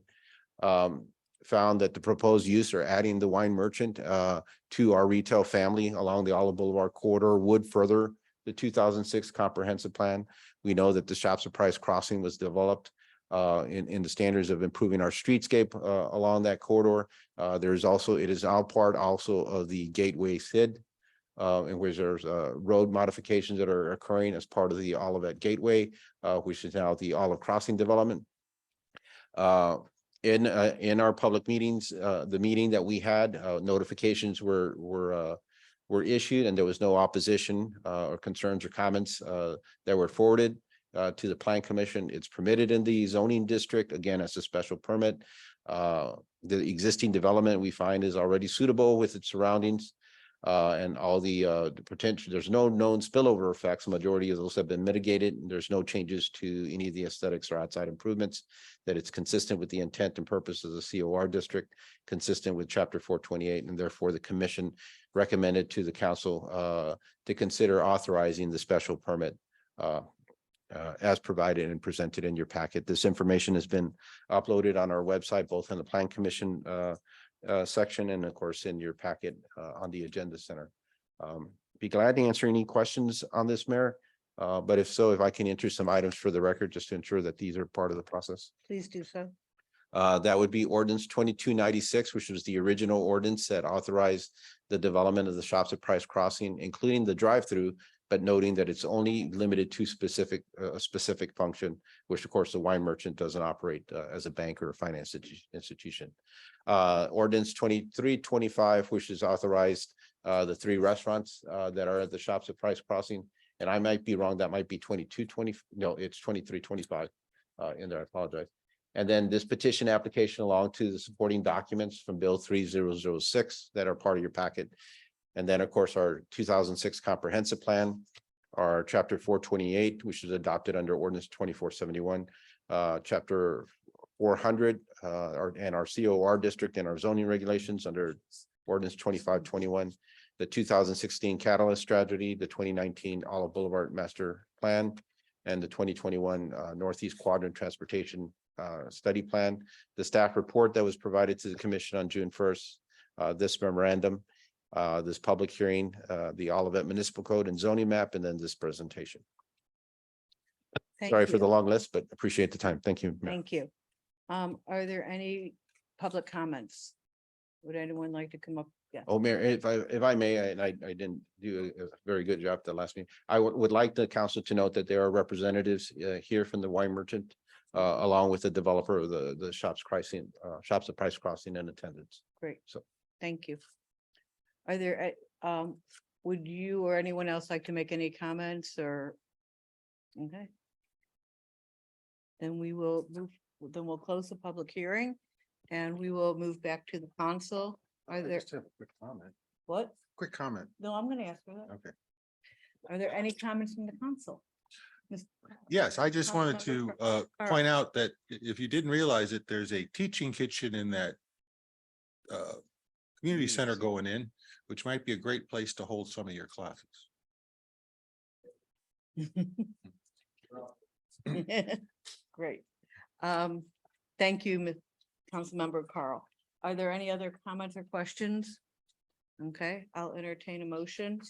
S12: found that the proposed use or adding the wine merchant to our retail family along the Olive Boulevard corridor would further the 2006 comprehensive plan. We know that the shops at Price Crossing was developed in the standards of improving our streetscape along that corridor. It is now part also of the Gateway SID, in which there's road modifications that are occurring as part of the Olivette Gateway, which is now the Olive Crossing development. In our public meetings, the meeting that we had, notifications were issued, and there was no opposition or concerns or comments that were forwarded to the Plan Commission. It's permitted in the zoning district, again, as a special permit. The existing development we find is already suitable with its surroundings. And all the potential, there's no known spillover effects. The majority of those have been mitigated, and there's no changes to any of the aesthetics or outside improvements. That it's consistent with the intent and purpose of the COR district, consistent with chapter 428, and therefore the commission recommended to the council to consider authorizing the special permit as provided and presented in your packet. This information has been uploaded on our website, both in the Plan Commission section and of course in your packet on the agenda center. Be glad to answer any questions on this, Mayor. But if so, if I can enter some items for the record, just to ensure that these are part of the process.
S1: Please do so.
S12: That would be ordinance 2296, which was the original ordinance that authorized the development of the shops at Price Crossing, including the drive-through, but noting that it's only limited to a specific function, which of course the wine merchant doesn't operate as a bank or a finance institution. Ordinance 2325, which is authorized the 3 restaurants that are at the shops at Price Crossing. And I might be wrong, that might be 2220, no, it's 2325 in there, I apologize. And then this petition application along to the supporting documents from Bill 3006 that are part of your packet. And then, of course, our 2006 comprehensive plan, our chapter 428, which is adopted under ordinance 2471, chapter 400, and our COR district and our zoning regulations under ordinance 2521, the 2016 catalyst strategy, the 2019 Olive Boulevard master plan, and the 2021 Northeast Quadrant Transportation study plan, the staff report that was provided to the commission on June 1st, this memorandum, this public hearing, the Olivette Municipal Code and zoning map, and then this presentation.
S1: Thank
S12: Sorry for
S1: you.
S12: the long list, but appreciate the time. Thank you. Mayor.
S1: Thank you. Are there any public comments? Would anyone like to come up? Yeah.
S12: Oh, Mayor, if I may, and I didn't do a very good job the last meeting. I would like the council to note that there are representatives here from the wine merchant, along with the developer of the shops crossing, shops of price crossing in attendance.
S1: Great.
S12: So.
S1: Thank you. Are there, would you or anyone else like to make any comments or? Okay. Then we will move, then we'll close the public hearing and we will move back to the council. Are there,
S6: Just have a quick comment.
S1: what?
S6: Quick comment.
S1: No, I'm gonna ask for that.
S6: Okay.
S1: Are there any comments from the council?
S6: Yes, I just wanted to
S1: Councilmember
S6: point out that if you didn't realize it, there's a teaching kitchen in that community center going in, which might be a great place to hold some of your classes.
S1: Great. Thank you, Councilmember Carl. Are there any other comments or questions? Okay, I'll entertain a motion.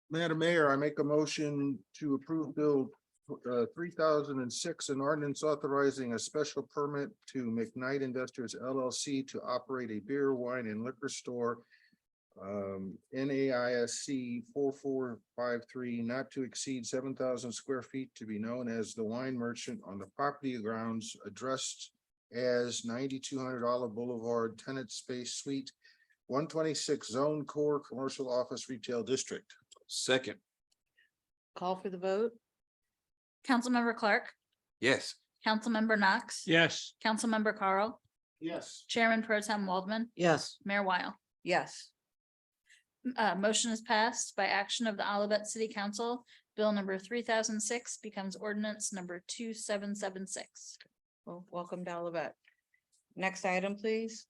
S6: Madam Mayor, I make a motion to approve Bill 3006, an ordinance authorizing a special permit to McKnight Industries LLC to operate a beer, wine, and liquor store. NAISC 4453, not to exceed 7,000 square feet, to be known as the Wine Merchant on the property grounds addressed as 9200 Olive Boulevard, tenant space suite 126, zone core commercial office retail district.
S4: Second.
S1: Call for the vote.
S2: Councilmember Clark,
S4: Yes.
S2: Councilmember Knox.
S6: Yes.
S2: Councilmember Carl,
S6: Yes.
S2: Chairman Pro Tem Waldman,
S3: Yes,
S2: Mayor Weil.
S1: Yes.
S2: Motion is passed by action of the Olivette City Council. Bill number 3006 becomes ordinance number 2776.
S1: Well, welcome to Olivette. Next item, please.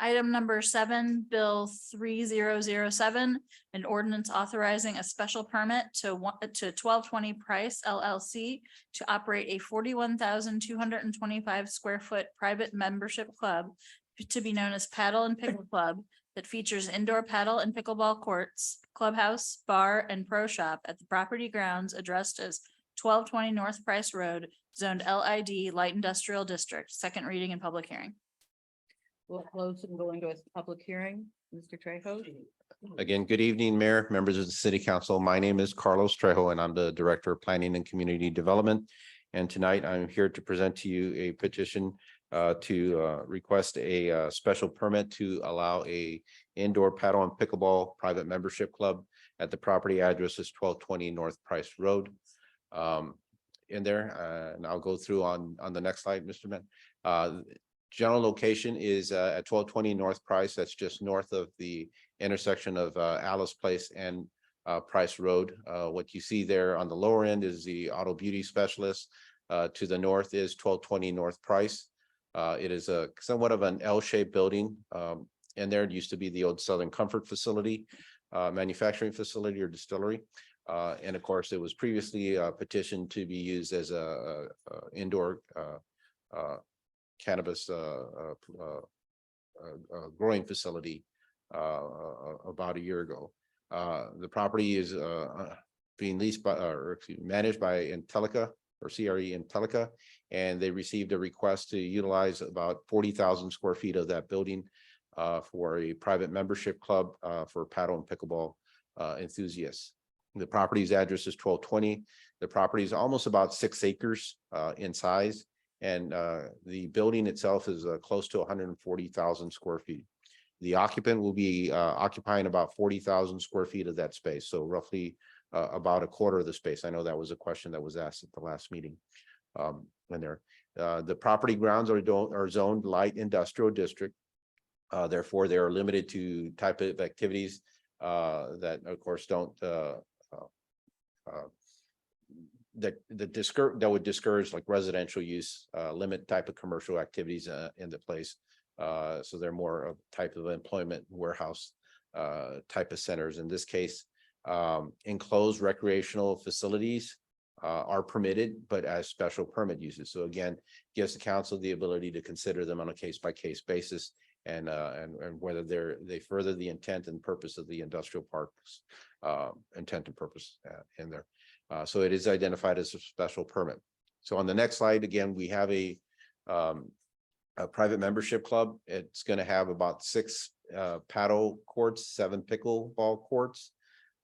S2: Item number 7, Bill 3007, an ordinance authorizing a special permit to 1220 Price LLC to operate a 41,225 square foot private membership club to be known as Paddle and Pickle Club that features indoor paddle and pickleball courts, clubhouse, bar, and pro shop at the property grounds addressed as 1220 North Price Road, zoned LID Light Industrial District, second reading and public hearing.
S1: We'll close and go into a public hearing. Mr. Trejo.
S12: Again, good evening, Mayor, members of the City Council. My name is Carlos Trejo, and I'm the Director of Planning and Community Development. And tonight I'm here to present to you a petition to request a special permit to allow a indoor paddle and pickleball private membership club at the property address is 1220 North Price Road. In there, and I'll go through on the next slide, Mr. Man. General location is at 1220 North Price. That's just north of the intersection of Alice Place and Price Road. What you see there on the lower end is the Auto Beauty Specialist. To the north is 1220 North Price. It is a somewhat of an L-shaped building. And there it used to be the old Southern Comfort facility, manufacturing facility or distillery. And of course, it was previously petitioned to be used as a indoor cannabis growing facility about a year ago. The property is being leased by or managed by Intellica or CRE Intellica, and they received a request to utilize about 40,000 square feet of that building for a private membership club for paddle and pickleball enthusiasts. The property's address is 1220. The property is almost about 6 acres in size. And the building itself is close to 140,000 square feet. The occupant will be occupying about 40,000 square feet of that space. So roughly about a quarter of the space. I know that was a question that was asked at the last meeting. When there, the property grounds are zoned light industrial district. Therefore, they are limited to type of activities that, of course, don't that would discourage like residential use, limit type of commercial activities in the place. So they're more of type of employment warehouse type of centers. In this case, enclosed recreational facilities are permitted, but as special permit uses. So again, gives the council the ability to consider them on a case by case basis and whether they further the intent and purpose of the industrial parks intent and purpose in there. So it is identified as a special permit. So on the next slide, again, we have a private membership club. It's going to have about 6 paddle courts, 7 pickleball courts.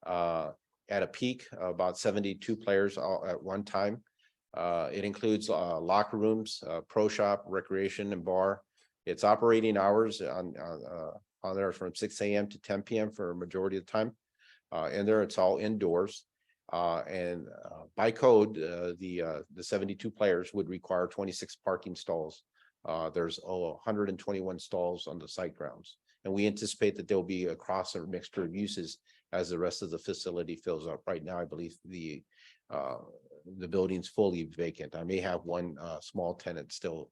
S12: At a peak, about 72 players all at one time. It includes locker rooms, pro shop, recreation and bar. Its operating hours on there from 6 a.m. to 10 p.m. for a majority of the time. And there it's all indoors. And by code, the 72 players would require 26 parking stalls. There's 121 stalls on the site grounds. And we anticipate that there'll be across a mixture of uses as the rest of the facility fills up. Right now, I believe the building's fully vacant. I may have one small tenant still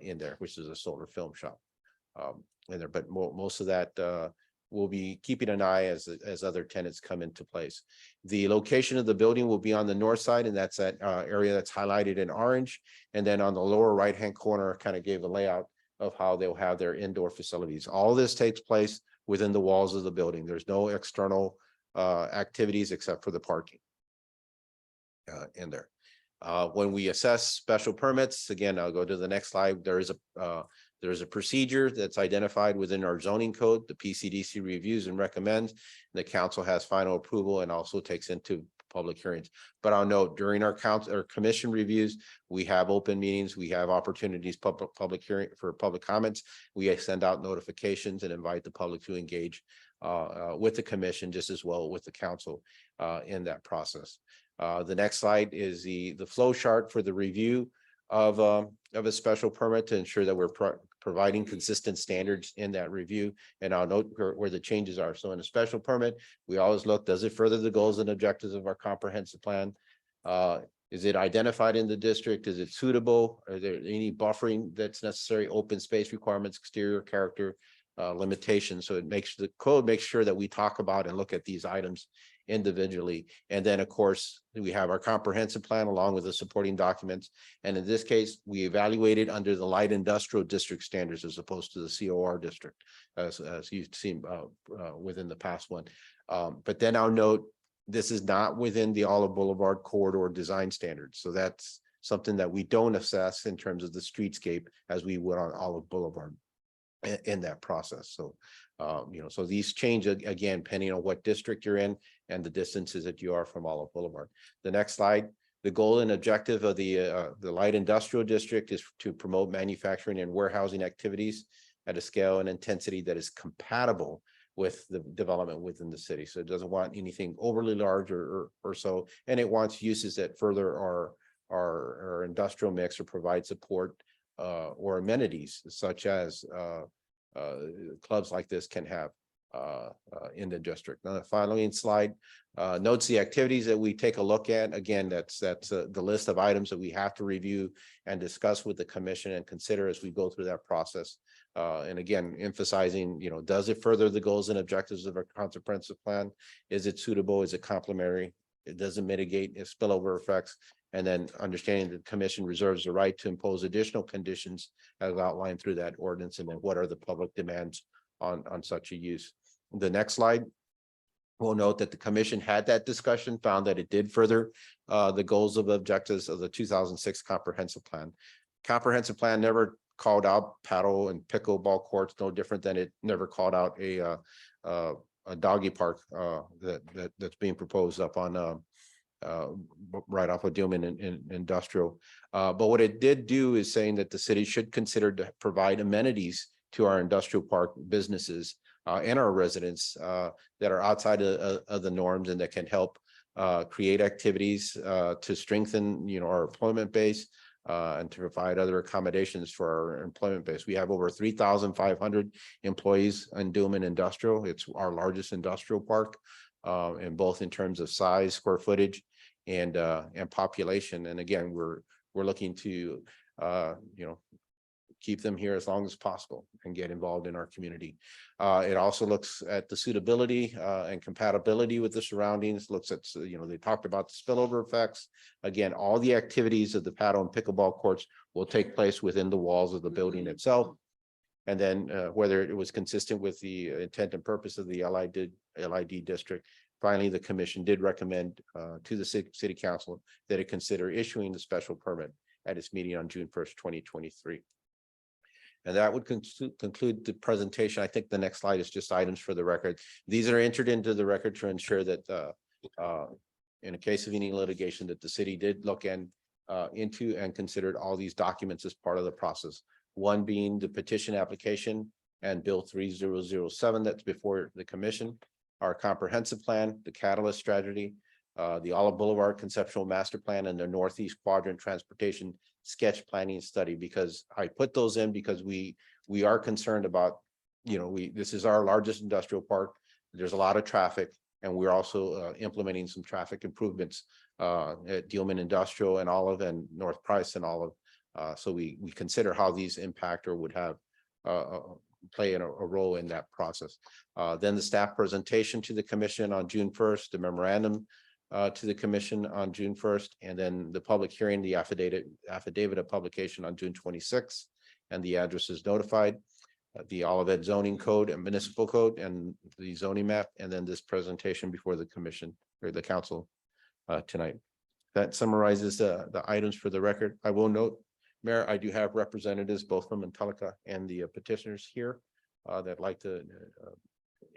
S12: in there, which is a solar film shop in there, but most of that we'll be keeping an eye as other tenants come into place. The location of the building will be on the north side, and that's that area that's highlighted in orange. And then on the lower right-hand corner, kind of gave a layout of how they'll have their indoor facilities. All this takes place within the walls of the building. There's no external activities except for the parking in there. When we assess special permits, again, I'll go to the next slide. There's a procedure that's identified within our zoning code. The PCDC reviews and recommends. The council has final approval and also takes into public hearings. But I'll note during our council or commission reviews, we have open meetings, we have opportunities, public hearing for public comments. We send out notifications and invite the public to engage with the commission just as well with the council in that process. The next slide is the flow chart for the review of a special permit to ensure that we're providing consistent standards in that review. And I'll note where the changes are. So in a special permit, we always look, does it further the goals and objectives of our comprehensive plan? Is it identified in the district? Is it suitable? Are there any buffering that's necessary? Open space requirements, exterior character limitations. So it makes the code makes sure that we talk about and look at these items individually. And then of course, we have our comprehensive plan along with the supporting documents. And in this case, we evaluated under the light industrial district standards as opposed to the COR district, as you've seen within the past one. But then I'll note, this is not within the Olive Boulevard corridor design standards. So that's something that we don't assess in terms of the streetscape as we would on Olive Boulevard in that process. So so these change again depending on what district you're in and the distances that you are from Olive Boulevard. The next slide, the goal and objective of the light industrial district is to promote manufacturing and warehousing activities at a scale and intensity that is compatible with the development within the city. So it doesn't want anything overly large or so, and it wants uses that further our industrial mix or provide support or amenities such as clubs like this can have in the district. Now, the following slide notes the activities that we take a look at. Again, that's the list of items that we have to review and discuss with the commission and consider as we go through that process. And again, emphasizing, does it further the goals and objectives of our comprehensive plan? Is it suitable? Is it complementary? It doesn't mitigate spillover effects. And then understanding the commission reserves the right to impose additional conditions as outlined through that ordinance. And then what are the public demands on such a use? The next slide, we'll note that the commission had that discussion, found that it did further the goals of objectives of the 2006 comprehensive plan. Comprehensive plan never called out paddle and pickleball courts, no different than it never called out a doggy park that's being proposed up on right off of Dillman in Industrial. But what it did do is saying that the city should consider to provide amenities to our industrial park businesses and our residents that are outside of the norms and that can help create activities to strengthen, our employment base and to provide other accommodations for our employment base. We have over 3,500 employees in Dillman Industrial. It's our largest industrial park. And both in terms of size, square footage, and population. And again, we're looking to keep them here as long as possible and get involved in our community. It also looks at the suitability and compatibility with the surroundings. Looks at they talked about the spillover effects. Again, all the activities of the paddle and pickleball courts will take place within the walls of the building itself. And then whether it was consistent with the intent and purpose of the LID district, finally, the commission did recommend to the city council that it consider issuing the special permit at its meeting on June 1st, 2023. And that would conclude the presentation. I think the next slide is just items for the record. These are entered into the record to ensure that in a case of any litigation that the city did look into and considered all these documents as part of the process. One being the petition application and Bill 3007 that's before the commission, our comprehensive plan, the catalyst strategy, the Olive Boulevard conceptual master plan, and the Northeast Quadrant transportation sketch planning study, because I put those in because we are concerned about, this is our largest industrial park. There's a lot of traffic, and we're also implementing some traffic improvements at Dealman Industrial and Olive and North Price and Olive. So we consider how these impact or would have play a role in that process. Then the staff presentation to the commission on June 1st, the memorandum to the commission on June 1st, and then the public hearing, the affidavit of publication on June 26th, and the address is notified, the Olivette zoning code and municipal code and the zoning map, and then this presentation before the commission or the council tonight. That summarizes the items for the record. I will note, Mayor, I do have representatives both from Intellica and the petitioners here that like to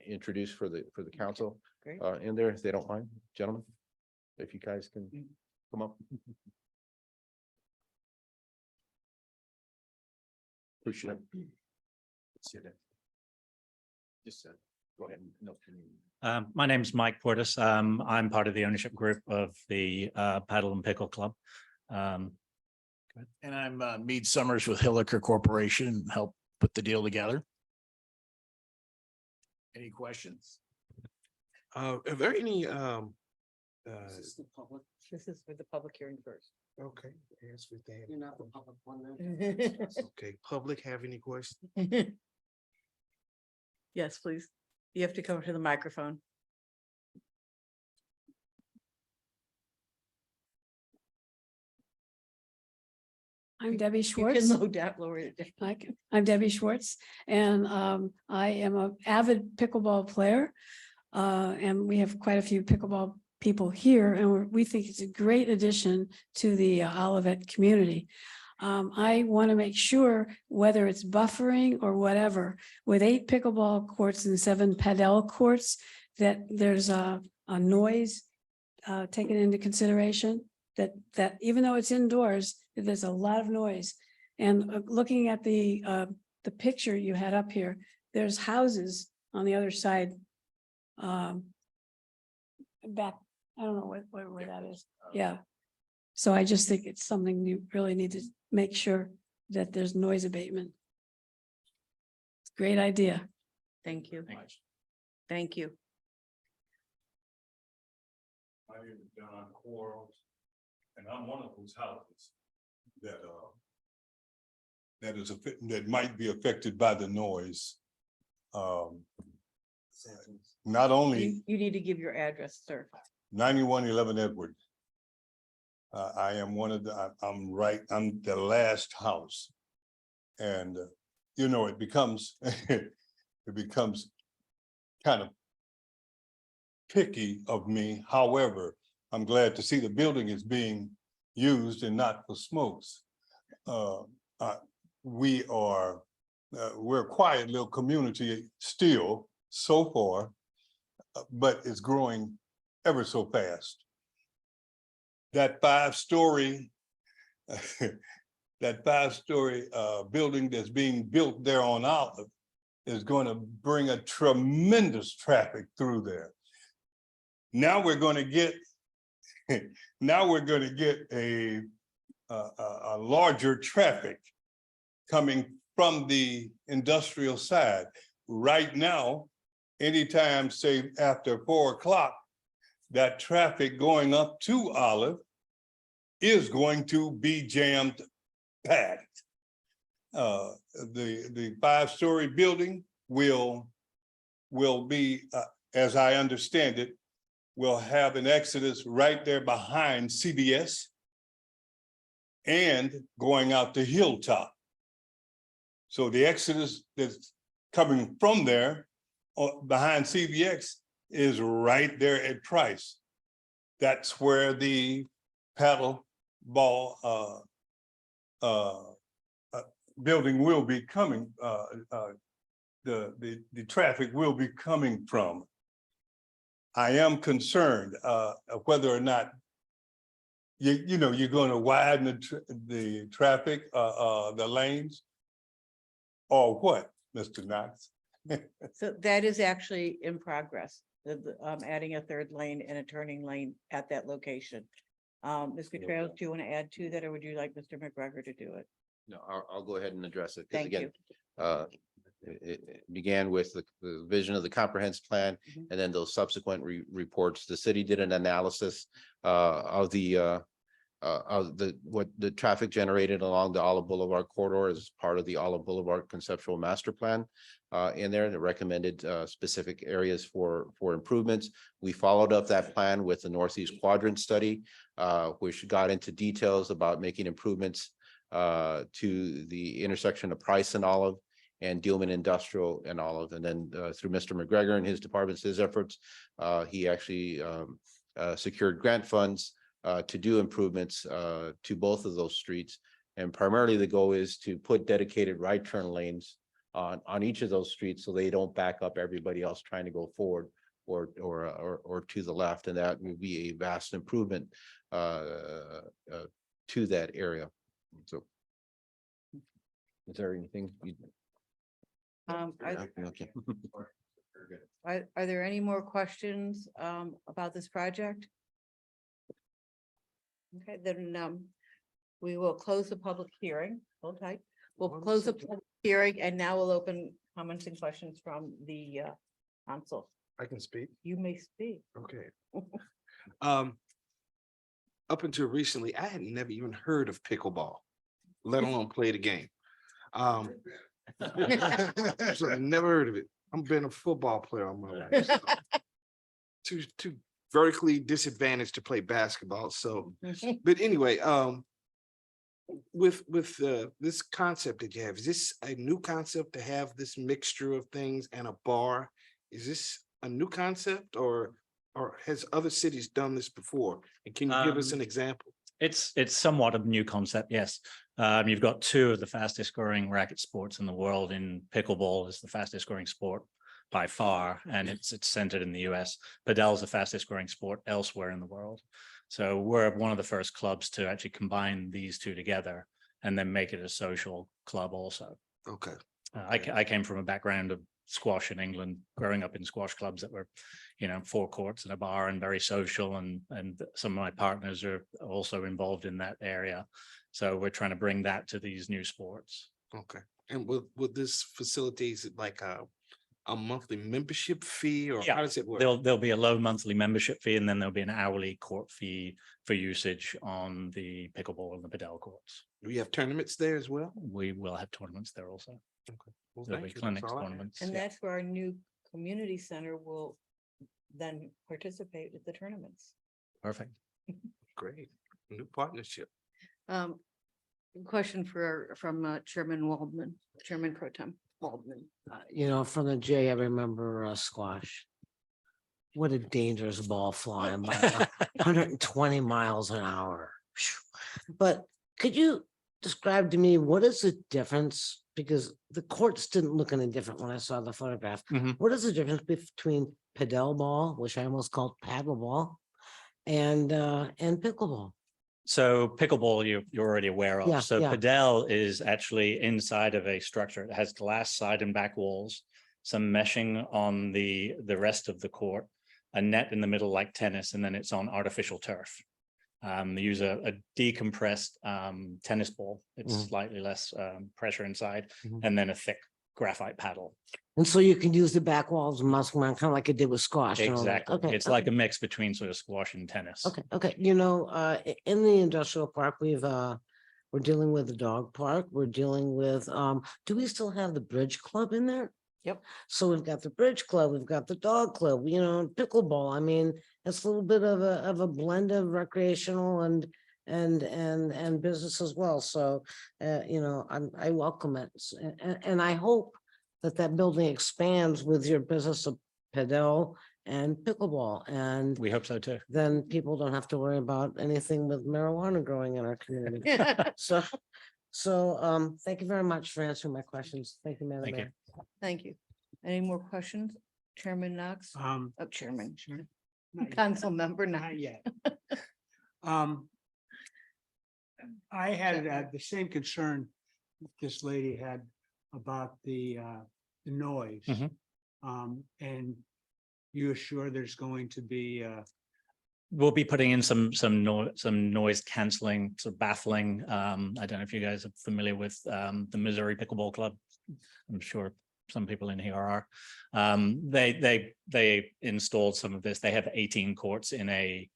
S12: introduce for the council in there, if they don't mind, gentlemen. If you guys can come up. Appreciate it. Just go ahead and
S13: my name is Mike Portis. I'm part of the ownership group of the Paddle and Pickle Club.
S14: And I'm Mead Summers with Hill Liquor Corporation and help put the deal together. Any questions?
S6: Are there any
S1: This is for the public hearing first.
S6: okay, yes, we can.
S3: You're not the public one
S6: Okay, public have any questions?
S1: Yes, please. You have to come to the microphone.
S15: I'm Debbie
S1: You
S15: Schwartz.
S1: can lower it down.
S15: I'm Debbie Schwartz, and I am an avid pickleball player. And we have quite a few pickleball people here, and we think it's a great addition to the Olivette community. I want to make sure, whether it's buffering or whatever, with 8 pickleball courts and 7 padel courts, that there's a noise taken into consideration, that even though it's indoors, there's a lot of noise. And looking at the picture you had up here, there's houses on the other side. Back, I don't know where that is. Yeah. So I just think it's something you really need to make sure that there's noise abatement. It's a great idea.
S1: Thank you. Thank you.
S16: My name is John Quarles, and I'm one of those houses that might be affected by the noise. Not only
S1: You need to give your address, sir.
S16: 9111 Edward. I am I'm the last house. And, it becomes, it becomes kind of picky of me. However, I'm glad to see the building is being used and not for smokes. We're a quiet little community still so far, but it's growing ever so fast. That 5-story building that's being built there on Olive is going to bring a tremendous traffic through there. Now we're going to get a larger traffic coming from the industrial side. Right now, anytime, say after 4 o'clock, that traffic going up to Olive is going to be jammed packed. The 5-story building will be, as I understand it, will have an exodus right there behind CBS and going out to Hilltop. So the exodus that's coming from there behind CBS is right there at Price. That's where the paddle ball building will be coming, the traffic will be coming from. I am concerned whether or not you know, you're going to widen the traffic, the lanes, or what, Mr. Knox?
S1: So that is actually in progress, adding a third lane and a turning lane at that location. Ms. Gutierrez, do you want to add to that, or would you like Mr. McGregor to do it?
S12: No, I'll go ahead and address it. 'Cause
S1: Thank
S12: again,
S1: you.
S12: It began with the vision of the comprehensive plan
S1: Mhm.
S12: and then those subsequent reports. The city did an analysis of what the traffic generated along the Olive Boulevard corridor as part of the Olive Boulevard conceptual master plan. In there, and it recommended specific areas for improvements. We followed up that plan with the Northeast Quadrant study, which got into details about making improvements to the intersection of Price and Olive and Dealman Industrial and Olive. And then through Mr. McGregor and his department's efforts, he actually secured grant funds to do improvements to both of those streets. And primarily the goal is to put dedicated right turn lanes on each of those streets so they don't back up everybody else trying to go forward or to the left. And that would be a vast improvement to that area. So is there anything? Okay.
S1: Are there any more questions about this project? Okay, then we will close the public hearing. Hold tight. We'll close the public hearing and now we'll open comments and questions from the council.
S6: I can speak.
S1: You may speak.
S6: Okay. Up until recently, I had never even heard of pickleball, let alone play the game. So I never heard of it. I've been a football player all my life. So. Too vertically disadvantaged to play basketball. So, but anyway, with this concept that you have, is this a new concept to have this mixture of things and a bar? Is this a new concept or has other cities done this before? And can you give us an example?
S13: It's somewhat of a new concept, yes. You've got two of the fastest growing racket sports in the world. In pickleball is the fastest growing sport by far, and it's centered in the US. Padel is the fastest growing sport elsewhere in the world. So we're one of the first clubs to actually combine these two together and then make it a social club also.
S6: Okay.
S13: I came from a background of squash in England, growing up in squash clubs that were, 4 courts and a bar and very social. And some of my partners are also involved in that area. So we're trying to bring that to these new sports.
S6: Okay. And would this facilitate like a monthly membership fee, or how does it work?
S13: There'll be a low monthly membership fee, and then there'll be an hourly court fee for usage on the pickleball and the padel courts.
S6: Do we have tournaments there as well?
S13: We will have tournaments there also.
S6: Okay. Well,
S13: There'll be
S6: thank you. That's
S13: clinics,
S6: all I have.
S13: tournaments.
S1: And
S13: yeah.
S1: that's where our new community center will then participate with the tournaments.
S13: Perfect.
S6: Great. New partnership.
S1: Question from Chairman Waldman, Chairman Pro Tem Waldman.
S3: From the J, I remember squash. What a dangerous ball flying by 120 miles an hour. Phew. But could you describe to me what is the difference? Because the courts didn't look any different when I saw the photograph.
S13: Mhm.
S3: What is the difference between padel ball, which I almost called paddle ball, and pickleball?
S13: So pickleball, you're already aware of.
S3: Yeah,
S13: So
S3: yeah.
S13: padel is actually inside of a structure. It has glass side and back walls, some meshing on the rest of the court, a net in the middle like tennis, and then it's on artificial turf. They use a decompressed tennis ball. It's slightly less pressure inside, and then a thick graphite paddle.
S3: And so you can use the back walls and muscle man, kind of like it did with squash.
S13: Exactly.
S3: Okay.
S13: It's like a mix between sort of squash and tennis.
S3: Okay. In the industrial park, we're dealing with the dog park. We're dealing with, do we still have the bridge club in there?
S1: Yep.
S3: So we've got the bridge club, we've got the dog club, pickleball. I mean, it's a little bit of a blend of recreational and business as well. So, I welcome it. And I hope that building expands with your business of padel and pickleball. And
S13: We hope so too.
S3: then people don't have to worry about anything with marijuana growing in our community. So, thank you very much for answering my questions. Thank you, Madam
S13: Thank you.
S3: Mayor.
S1: Thank you. Any more questions? Chairman Knox? Chairman,
S17: Not
S1: Council Member Knox.
S17: not yet. I had the same concern this lady had about the noise.
S13: Mhm.
S17: And you assure there's going to be
S13: We'll be putting in some noise canceling, sort of baffling. I don't know if you guys are familiar with the Missouri Pickleball Club. I'm sure some people in here are. They installed some of this. They have 18 courts in a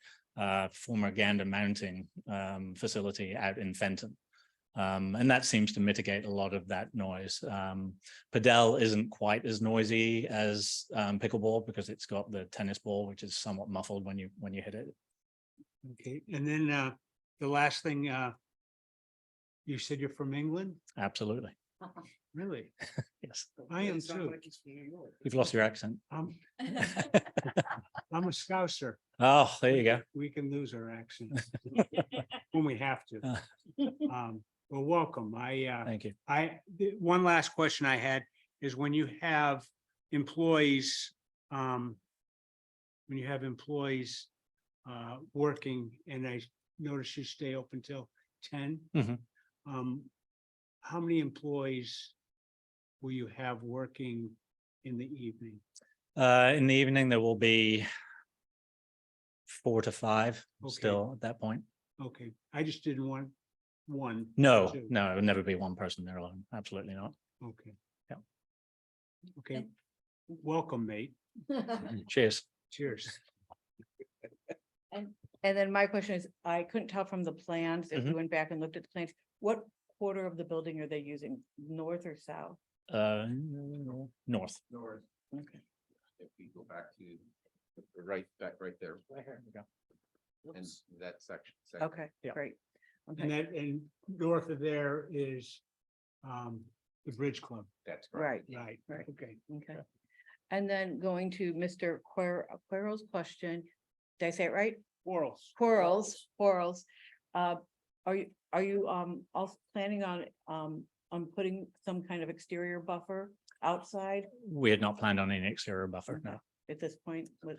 S13: former Gander mounting facility out in Fenton. And that seems to mitigate a lot of that noise. Padel isn't quite as noisy as pickleball because it's got the tennis ball, which is somewhat muffled when you hit it.
S17: okay. And then the last thing, you said you're from England?
S13: Absolutely.
S17: Really?
S13: Yes.
S17: I am too.
S13: You've lost your accent.
S17: I'm a Scouser.
S13: Oh, there you go.
S17: We can lose our accent when we have to. Well, welcome.
S13: Thank you.
S17: One last question I had is when you have employees, working, and I notice you stay open till 10.
S13: Mhm.
S17: How many employees will you have working in the evening?
S13: In the evening, there will be 4 to 5
S17: Okay.
S13: still at that point.
S17: Okay, I just didn't want one.
S13: No,
S17: two.
S13: no, it would never be one person there alone. Absolutely not.
S17: Okay.
S13: Yeah.
S17: Okay, welcome, mate.
S13: Cheers.
S17: Cheers.
S1: And then my question is, I couldn't tell from the plans, if you went back and looked at the plans, what quarter of the building are they using, north or south?
S13: North.
S1: Okay.
S12: If we go back to right there.
S13: Right here we go.
S12: And that section.
S1: Okay,
S13: Yeah.
S1: great.
S17: And
S1: Okay,
S17: and north of there is the Bridge Club.
S12: That's
S1: right,
S17: Right.
S1: Right.
S17: Okay.
S1: okay. And then going to Mr. Quirrell's question, did I say it right? Quarrels. Are you also planning on putting some kind of exterior buffer outside
S13: We had not planned on any exterior buffer, no.
S1: at this point with?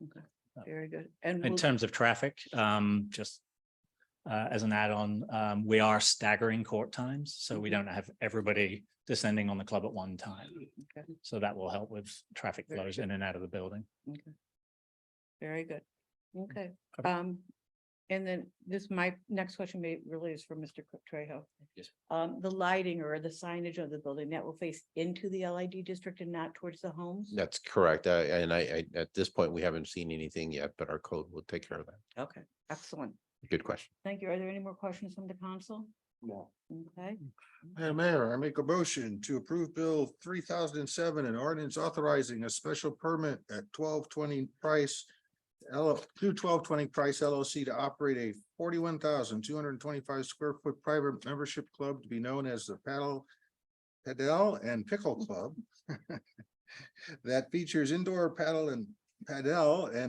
S1: Okay, very good. And
S13: In
S1: will-
S13: terms of traffic, just as an add-on, we are staggering court times, so we don't have everybody descending on the club at one time.
S1: Okay.
S13: So that will help with traffic
S1: Very
S13: flows
S1: good.
S13: in and out of the building.
S1: Okay. Very good. Okay,
S13: Okay.
S1: and then my next question really is for Mr. Trejo.
S12: Yes.
S1: The lighting or the signage of the building that will face into the LID district and not towards the homes?
S12: That's correct. And I, at this point, we haven't seen anything yet, but our code will take care of that.
S1: Okay, excellent.
S12: Good question.
S1: Thank you. Are there any more questions from the council?
S12: No.
S1: Okay,
S6: Madam Mayor, I make a motion to approve Bill 3007, an ordinance authorizing a special permit at 1220 Price 1220 Price LLC to operate a 41,225 square foot private membership club to be known as the Padel and Pickle Club that features indoor paddle and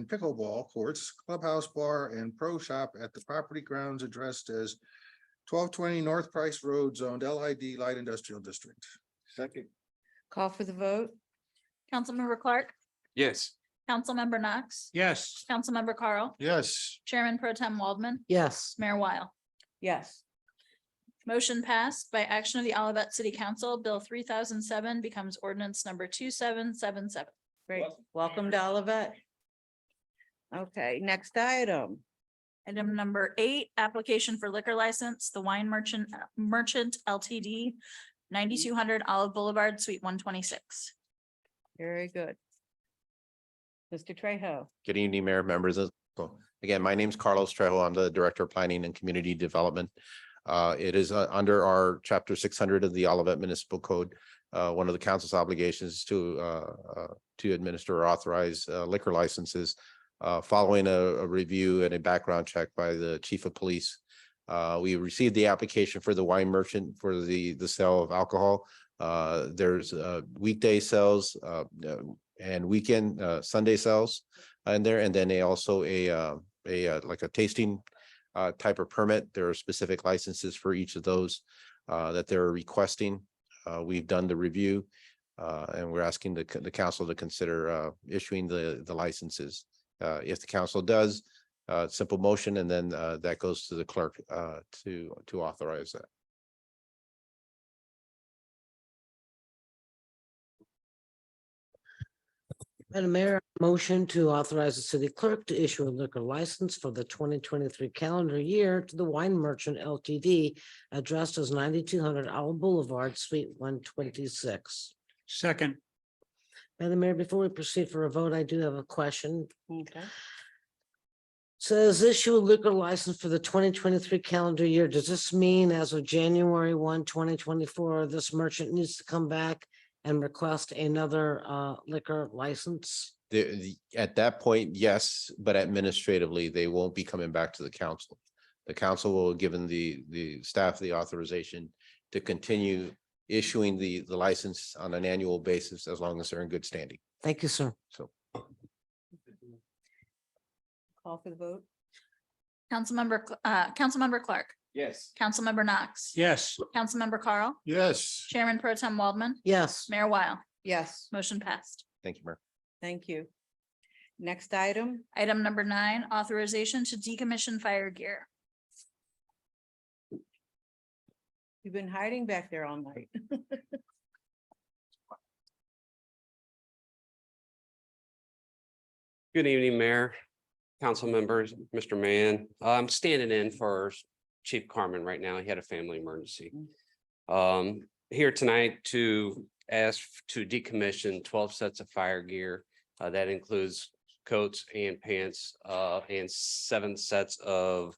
S6: pickleball courts, clubhouse bar, and pro shop at the property grounds addressed as 1220 North Price Road, zoned LID Light Industrial District. Second.
S1: call for the vote.
S2: Councilmember Clark,
S4: Yes.
S2: Councilmember Knox,
S17: Yes.
S2: Councilmember Carl,
S6: Yes.
S2: Chairman Pro Tem Waldman,
S3: Yes,
S2: Mayor Weil.
S1: Yes,
S2: Motion passed by action of the Olivet City Council. Bill 3007 becomes ordinance number 2777.
S1: great. Welcome to Olivet. Okay, next item.
S2: Item number 8, application for liquor license, the Wine Merchant LTD, 9200 Olive Boulevard, Suite 126.
S1: Very good. Mr. Trejo.
S12: Good evening, Mayor, members of, again, my name is Carlos Trejo. I'm the Director of Planning and Community Development. It is under our chapter 600 of the Olivet Municipal Code. One of the council's obligations to administer or authorize liquor licenses. Following a review and a background check by the Chief of Police. We received the application for the wine merchant for the sale of alcohol. There's weekday sales, and weekend Sunday sales in there. And then they also like a tasting type of permit. There are specific licenses for each of those that they're requesting. We've done the review and we're asking the council to consider issuing the licenses. If the council does, simple motion, and then that goes to the clerk to authorize that.
S3: Madam Mayor, motion to authorize the city clerk to issue a liquor license for the 2023 calendar year to the Wine Merchant LTD addressed as 9200 Owl Boulevard, Suite 126.
S17: Second.
S3: Madam Mayor, before we proceed for a vote, I do have a question.
S1: Okay.
S3: Says issue a liquor license for the 2023 calendar year. Does this mean as of January 1, 2024, this merchant needs to come back and request another liquor license?
S12: At that point, yes, but administratively, they won't be coming back to the council. The council will have given the staff the authorization to continue issuing the license on an annual basis as long as they're in good standing.
S3: Thank you, sir.
S12: So
S1: Call for the vote.
S2: Councilmember Clark,
S4: Yes.
S2: Councilmember Knox.
S17: Yes.
S2: Councilmember Carl,
S6: Yes.
S2: Chairman Pro Tem Waldman,
S3: Yes.
S2: Mayor Weil,
S1: Yes,
S2: motion passed.
S12: thank you, Mayor.
S1: thank you. Next item,
S2: Item number 9, authorization to decommission fire gear.
S1: you've been hiding back there all night.
S18: Good evening, Mayor, council members, Mr. Mann. I'm standing in for Chief Carmen right now. He had a family emergency. Here tonight to ask to decommission 12 sets of fire gear. That includes coats and pants and 7 sets of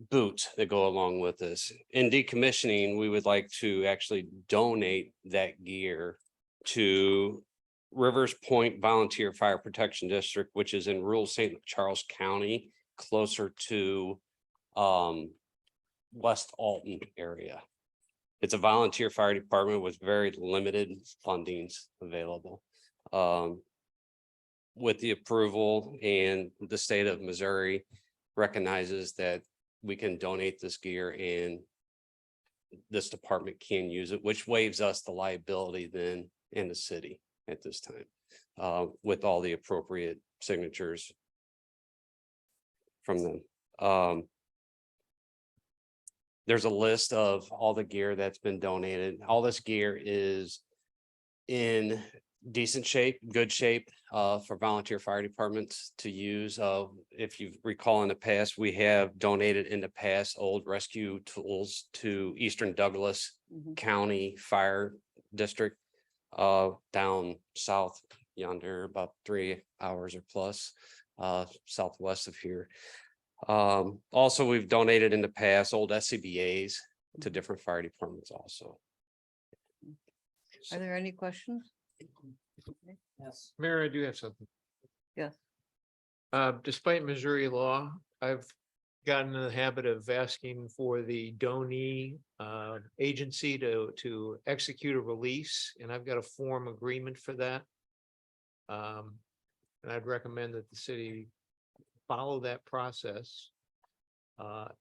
S18: boots that go along with this. In decommissioning, we would like to actually donate that gear to Rivers Point Volunteer Fire Protection District, which is in rural St. Charles County, closer to West Alton area. It's a volunteer fire department with very limited fundings available. With the approval, and the state of Missouri recognizes that we can donate this gear and this department can use it, which waives us the liability then in the city at this time, with all the appropriate signatures from them. There's a list of all the gear that's been donated. All this gear is in decent shape, good shape, for volunteer fire departments to use. If you recall in the past, we have donated in the past old rescue tools to Eastern Douglas County Fire District, down south yonder, about 3 hours or plus, southwest of here. Also, we've donated in the past old SCBA's to different fire departments also.
S1: Are there any questions?
S3: Yes.
S19: Mayor, I do have something.
S1: Yes.
S19: Despite Missouri law, I've gotten in the habit of asking for the donee agency to execute a release, and I've got a form agreement for that. And I'd recommend that the city follow that process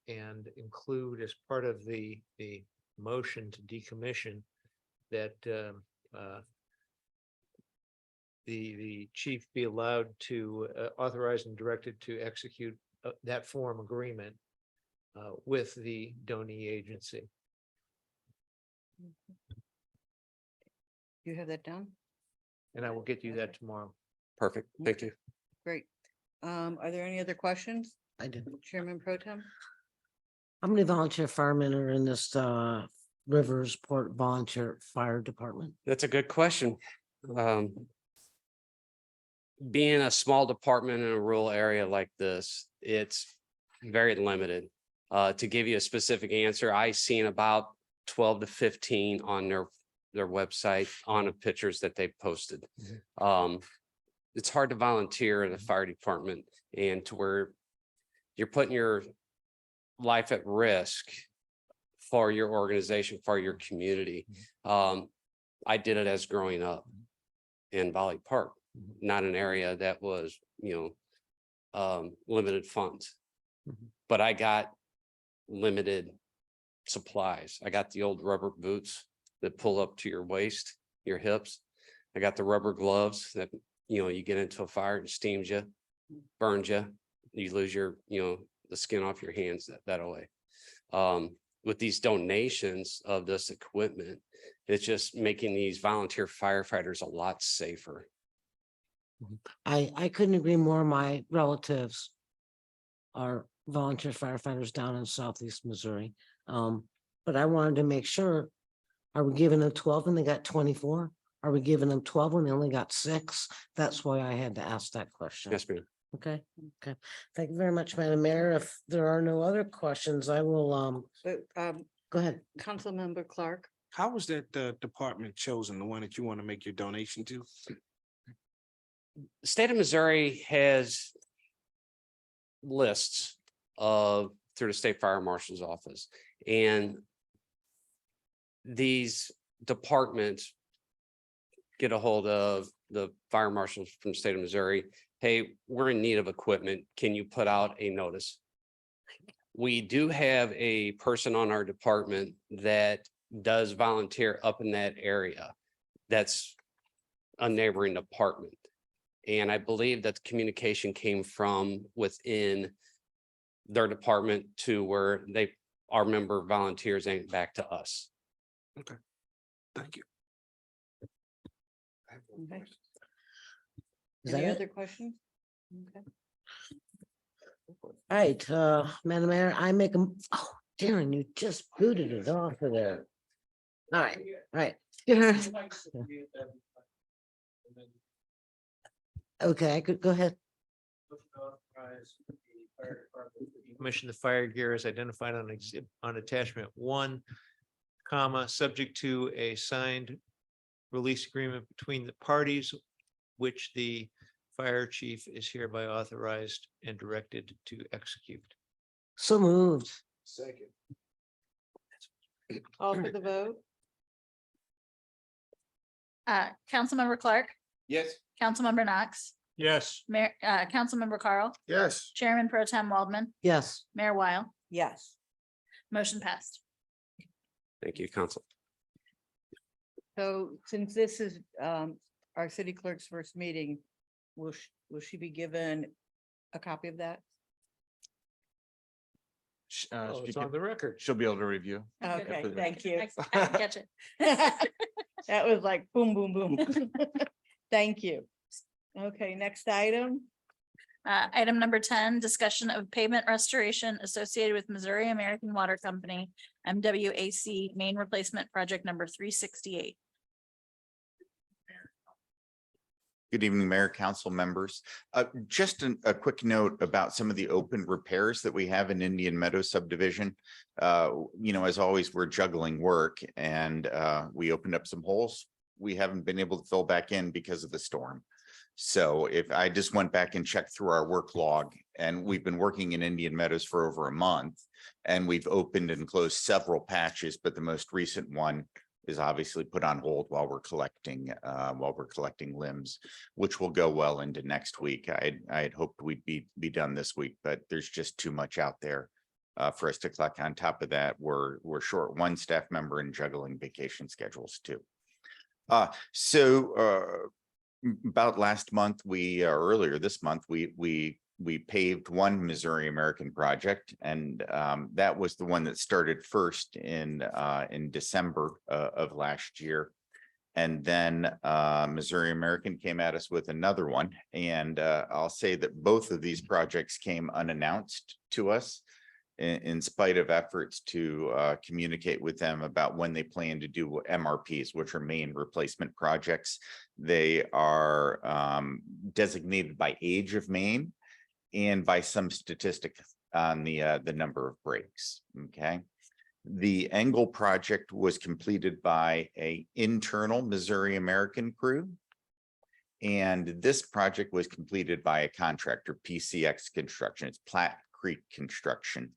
S19: and include as part of the motion to decommission that the chief be allowed to authorize and directed to execute that form agreement with the donee agency.
S1: You have that down?
S19: And I will get you that tomorrow.
S18: Perfect. Thank you.
S1: Great. Are there any other questions?
S3: I do.
S1: Chairman Pro Tem?
S3: How many volunteer firemen are in this Rivers Port Volunteer Fire Department?
S18: That's a good question. Being a small department in a rural area like this, it's very limited. To give you a specific answer, I seen about 12 to 15 on their website on the pictures that they posted. It's hard to volunteer in the fire department and to where you're putting your life at risk for your organization, for your community. I did it as growing up. and Valley Park, not an area that was, limited funds. But I got limited supplies. I got the old rubber boots that pull up to your waist, your hips. I got the rubber gloves that, you get into a fire and steams you, burns you, you lose your, the skin off your hands that way. With these donations of this equipment, it's just making these volunteer firefighters a lot safer.
S3: I couldn't agree more. My relatives are volunteer firefighters down in Southeast Missouri. But I wanted to make sure, are we giving them 12 and they got 24? Are we giving them 12 and they only got 6? That's why I had to ask that question.
S18: Yes, ma'am.
S3: Okay, okay. Thank you very much, Madam Mayor. If there are no other questions, I will, go ahead.
S1: Councilmember Clark.
S6: How was that department chosen, the one that you want to make your donation to?
S18: The state of Missouri has lists through the state fire marshal's office, and these departments get a hold of the fire marshals from the state of Missouri. Hey, we're in need of equipment. Can you put out a notice? We do have a person on our department that does volunteer up in that area. That's a neighboring department. And I believe that the communication came from within their department to where our member volunteers ain't back to us.
S6: Okay, thank you.
S1: Okay.
S3: Is that
S1: Any
S3: it?
S1: other questions? Okay.
S3: All right, Madam Mayor, I make them, oh, Darren, you just booted it off of there. All right, all right. Okay, I could go ahead.
S19: Commission the fire gear is identified on attachment 1, subject to a signed release agreement between the parties, which the fire chief is hereby authorized and directed to execute.
S3: So moved.
S6: Second.
S1: Call for the vote.
S2: Councilmember Clark,
S4: Yes.
S2: Councilmember Knox,
S19: Yes.
S2: Mayor, Councilmember Carl,
S6: Yes.
S2: Chairman Pro Tem Waldman,
S3: Yes.
S2: Mayor Weil,
S1: Yes.
S2: motion passed.
S18: Thank you, council.
S1: So since this is our city clerk's first meeting, will she be given a copy of that?
S19: It's on the record.
S4: She'll be able to review.
S1: Okay,
S4: for the-
S1: thank you.
S2: I didn't catch it.
S1: That was like boom, boom, boom. Thank you. Okay, next item.
S2: Item number 10, discussion of pavement restoration associated with Missouri American Water Company, MWAC main replacement project number 368.
S11: Good evening, Mayor, Council members. Just a quick note about some of the open repairs that we have in Indian Meadow subdivision. As always, we're juggling work and we opened up some holes. We haven't been able to fill back in because of the storm. So if I just went back and checked through our work log, and we've been working in Indian Meadows for over a month, and we've opened and closed several patches, but the most recent one is obviously put on hold while we're collecting limbs, which will go well into next week. I had hoped we'd be done this week, but there's just too much out there for us to collect. On top of that, we're short one staff member and juggling vacation schedules too. About last month, earlier this month, we paved one Missouri American project, and that was the one that started first in December of last year. And then Missouri American came at us with another one. And I'll say that both of these projects came unannounced to us in spite of efforts to communicate with them about when they plan to do MRPs, which are main replacement projects. They are designated by age of main and by some statistic on the number of breaks. Okay. The Engel project was completed by an internal Missouri American crew. And this project was completed by a contractor, PCX Construction. It's Platte Creek Construction.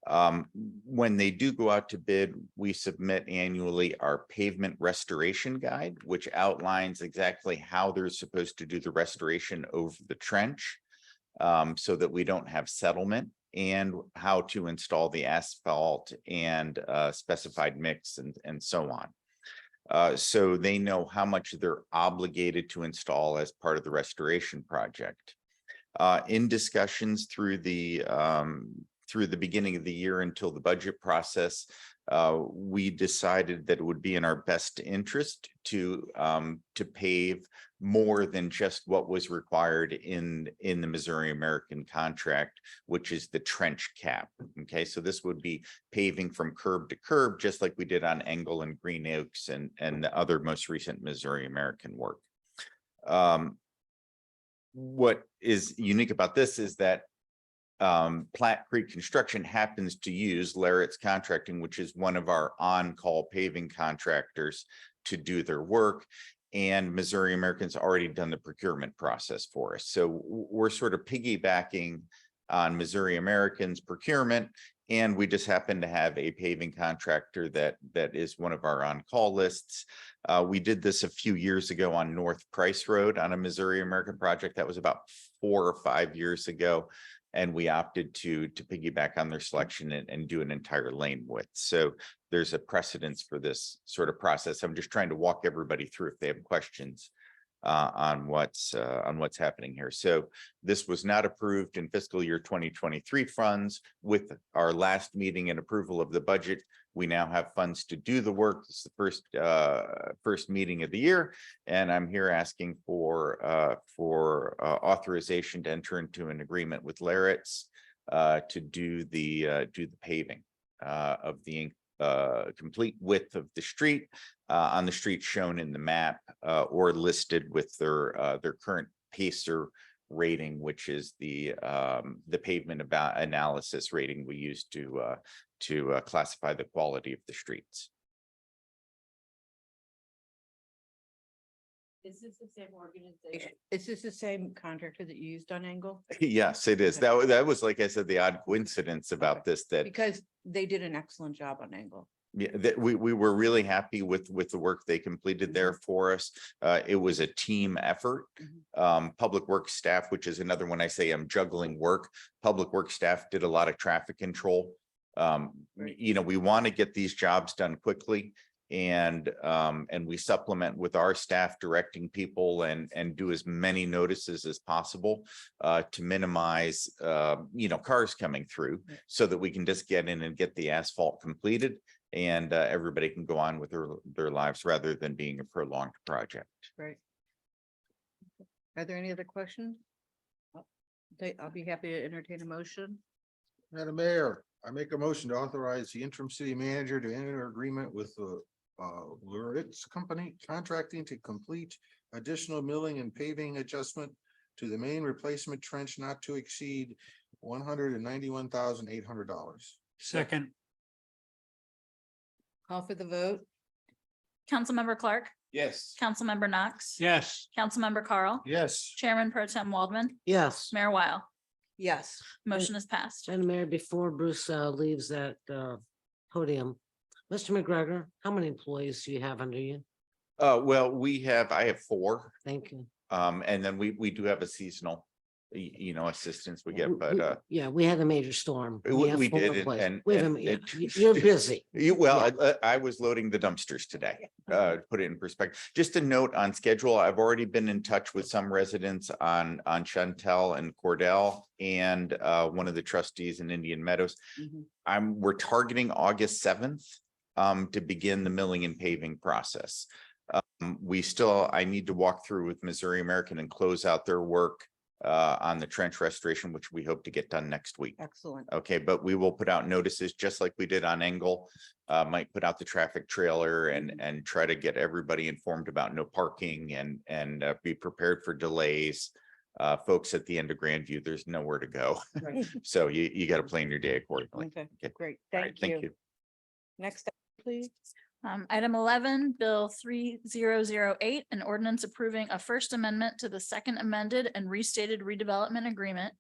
S11: When they do go out to bid, we submit annually our pavement restoration guide, which outlines exactly how they're supposed to do the restoration over the trench, so that we don't have settlement, and how to install the asphalt and specified mix and so on. So they know how much they're obligated to install as part of the restoration project. In discussions through the beginning of the year until the budget process, we decided that it would be in our best interest to pave more than just what was required in the Missouri American contract, which is the trench cap. Okay, so this would be paving from curb to curb, just like we did on Engle and Green Oaks and the other most recent Missouri American work. What is unique about this is that Platte Creek Construction happens to use Larrett's Contracting, which is one of our on-call paving contractors, to do their work. And Missouri American's already done the procurement process for us. So we're sort of piggybacking on Missouri American's procurement. And we just happen to have a paving contractor that is one of our on-call lists. We did this a few years ago on North Price Road on a Missouri American project. That was about 4 or 5 years ago. And we opted to piggyback on their selection and do an entire lane width. So there's a precedence for this sort of process. I'm just trying to walk everybody through if they have questions on what's happening here. So this was not approved in fiscal year 2023 funds. With our last meeting and approval of the budget, we now have funds to do the work. This is the first meeting of the year, and I'm here asking for authorization to enter into an agreement with Larrett's to do the paving of the complete width of the street on the street shown in the map or listed with their current PACER rating, which is the pavement analysis rating we use to classify the quality of the streets.
S1: Is this the same organization? Is this the same contractor that you used on Engle?
S11: Yes, it is. That was, like I said, the odd coincidence about this, that
S1: Because they did an excellent job on Engle.
S11: yeah, that we were really happy with the work they completed there for us. It was a team effort. Public Works staff, which is another one I say I'm juggling work. Public Works staff did a lot of traffic control. You know, we want to get these jobs done quickly, and we supplement with our staff directing people and do as many notices as possible to minimize you know, cars coming through, so that we can just get in and get the asphalt completed, and everybody can go on with their lives rather than being a prolonged project.
S1: Right. Are there any other questions? I'll be happy to entertain a motion.
S6: Madam Mayor, I make a motion to authorize the interim city manager to enter agreement with the Larrett's company contracting to complete additional milling and paving adjustment to the main replacement trench not to exceed $191,800.
S17: Second.
S1: Call for the vote.
S2: Councilmember Clark,
S11: Yes.
S2: Councilmember Knox.
S17: Yes.
S2: Councilmember Carl.
S6: Yes.
S2: Chairman Pro Tem Waldman,
S3: Yes.
S2: Mayor Weil.
S1: Yes.
S2: Motion is passed.
S3: Madam Mayor, before Bruce leaves that podium, Mr. McGregor, how many employees do you have under you?
S11: Well, I have 4.
S3: Thank you.
S11: And then we do have a seasonal, you know, assistance we get, but
S3: Yeah, we had a major storm. have
S11: we
S3: 4
S11: did,
S3: employees.
S11: and
S3: You're busy.
S11: I was loading the dumpsters today, to put it in perspective. Just a note on schedule, I've already been in touch with some residents on Chantel and Cordell, and one of the trustees in Indian Meadows. We're targeting August 7th to begin the milling and paving process. I need to walk through with Missouri American and close out their work on the trench restoration, which we hope to get done next week.
S1: Excellent.
S11: Okay, but we will put out notices just like we did on Engle. Might put out the traffic trailer and try to get everybody informed about no parking and be prepared for delays. Folks at the end of Grandview, there's nowhere to go.
S1: Right.
S11: So you got to plan your day accordingly.
S1: Okay,
S11: Okay.
S1: great.
S11: All right,
S1: Thank you. Next, up, please.
S2: Item 11, Bill 3008, an ordinance approving a first amendment to the second amended and restated redevelopment agreement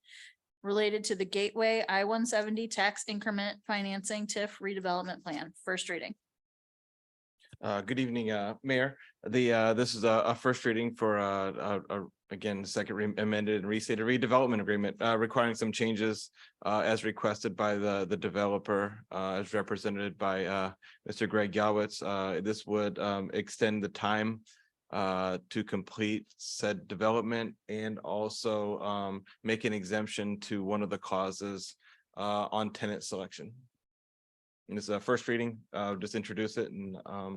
S2: related to the Gateway I-170 tax increment financing TIF redevelopment plan. First reading.
S4: Good evening, Mayor. This is a first reading for again, second amended and restated redevelopment agreement requiring some changes as requested by the developer as represented by Mr. Greg Yawitz. This would extend the time to complete said development and also make an exemption to one of the clauses on tenant selection. And this is a first reading, just introduce it and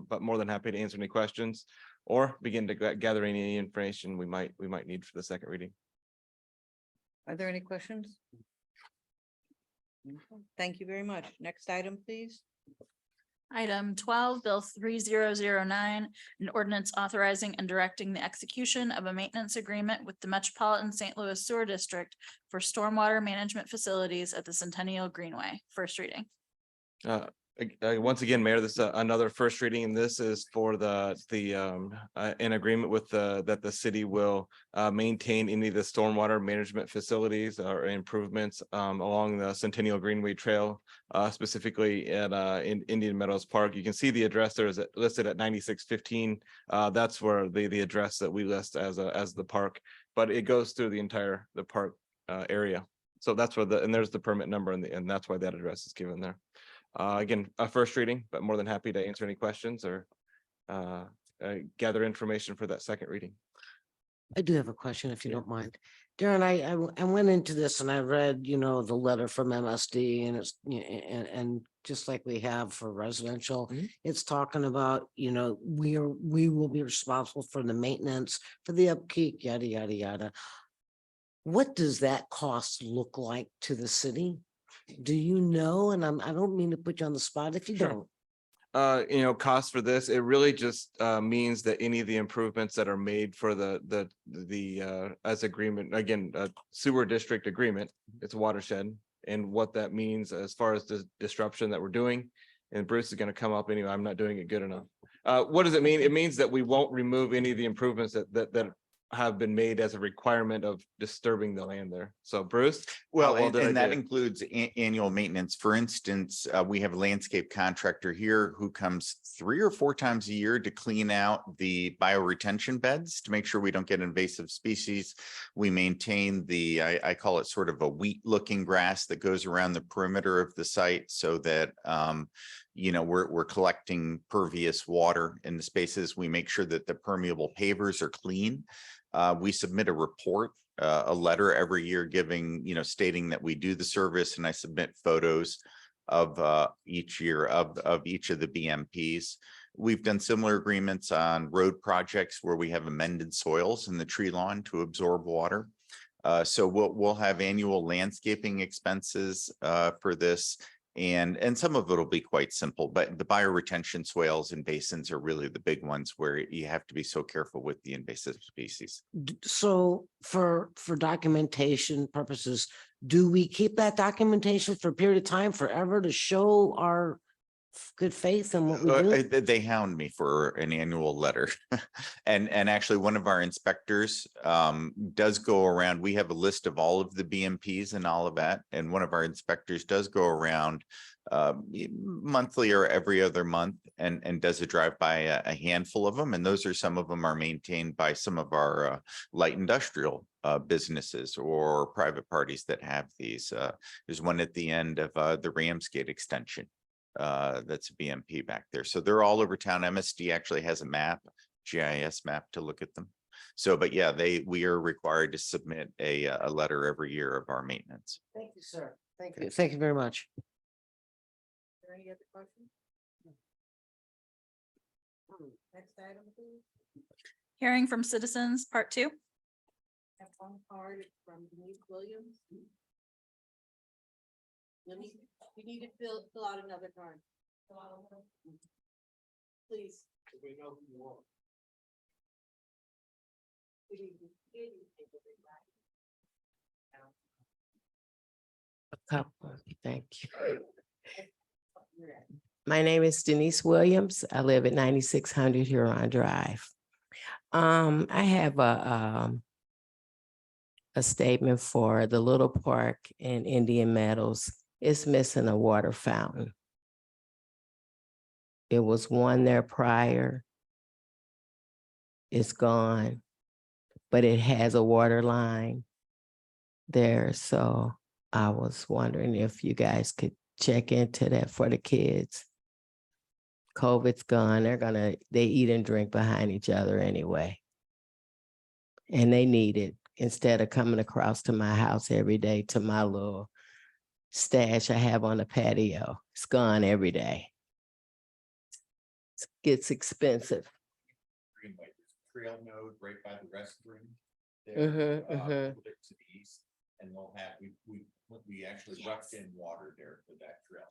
S4: but more than happy to answer any questions or begin to gather any information we might need for the second reading.
S1: Are there any questions? Thank you very much. Next item, please.
S2: Item 12, Bill 3009, an ordinance authorizing and directing the execution of a maintenance agreement with the Metropolitan St. Louis Sewer District for stormwater management facilities at the Centennial Greenway. First reading.
S4: Once again, Mayor, this is another first reading, and this is for in agreement with that the city will maintain any of the stormwater management facilities or improvements along the Centennial Greenway Trail, specifically at in Indian Meadows Park. You can see the address there is listed at 9615. That's where the address that we list as the park, but it goes through the park area. So that's where and there's the permit number and that's why that address is given there. Again, a first reading, but more than happy to answer any questions or gather information for that second reading.
S3: I do have a question, if you don't mind. Darren, I went into this and I read, the letter from MSD and it's, and just like we have for residential, it's talking about, we will be responsible for the maintenance, for the upkeep, yada, yada, yada. What does that cost look like to the city? Do you know? And I don't mean to put you on the spot if you
S4: Sure.
S3: don't.
S4: Cost for this, it really just means that any of the improvements that are made for the as agreement, again, sewer district agreement, it's a watershed. And what that means as far as the disruption that we're doing, and Bruce is going to come up anyway, I'm not doing it good enough. What does it mean? It means that we won't remove any of the improvements that have been made as a requirement of disturbing the land there. So Bruce?
S11: Well,
S4: how did I
S11: and that
S4: do?
S11: includes annual maintenance. For instance, we have a landscape contractor here who comes 3 or 4 times a year to clean out the bioretention beds to make sure we don't get invasive species. We maintain I call it sort of a wheat looking grass that goes around the perimeter of the site so that we're collecting pervious water in the spaces. We make sure that the permeable pavers are clean. We submit a report, a letter every year giving, stating that we do the service, and I submit photos of each year of each of the BMPs. We've done similar agreements on road projects where we have amended soils in the tree lawn to absorb water. So we'll have annual landscaping expenses for this. And some of it will be quite simple, but the bioretention swales and basins are really the big ones where you have to be so careful with the invasive species.
S3: So for documentation purposes, do we keep that documentation for a period of time forever to show our good faith in what we do?
S11: They hound me for an annual letter. and actually one of our inspectors does go around. We have a list of all of the BMPs in Olivette, and one of our inspectors does go around monthly or every other month and does a drive by a handful of them. And those are some of them are maintained by some of our light industrial businesses or private parties that have these. There's one at the end of the Ramsgate extension. That's a BMP back there. So they're all over town. MSD actually has a map, GIS map to look at them. So, but yeah, we are required to submit a letter every year of our maintenance.
S3: Thank you, sir. Thank you. Thank you very much.
S1: Are there any other questions? Next item, please.
S2: Hearing from citizens, part 2.
S1: Have one card from Denise Williams. You need to fill out another card. Please.
S17: We know who you are.
S20: Thank you. My name is Denise Williams. I live at 9600 Huron Drive. I have a statement for the little park in Indian Meadows. It's missing a water fountain. It was one there prior. It's gone, but it has a water line there. So I was wondering if you guys could check into that for the kids. COVID's gone. They eat and drink behind each other anyway. And they need it instead of coming across to my house every day to my little stash I have on the patio. It's gone every day. It gets expensive.
S11: Trail node right by the restroom.
S20: Mhm,
S11: A
S20: mhm.
S11: little bit to the east, and we'll have, we actually roughed in water there for that trail.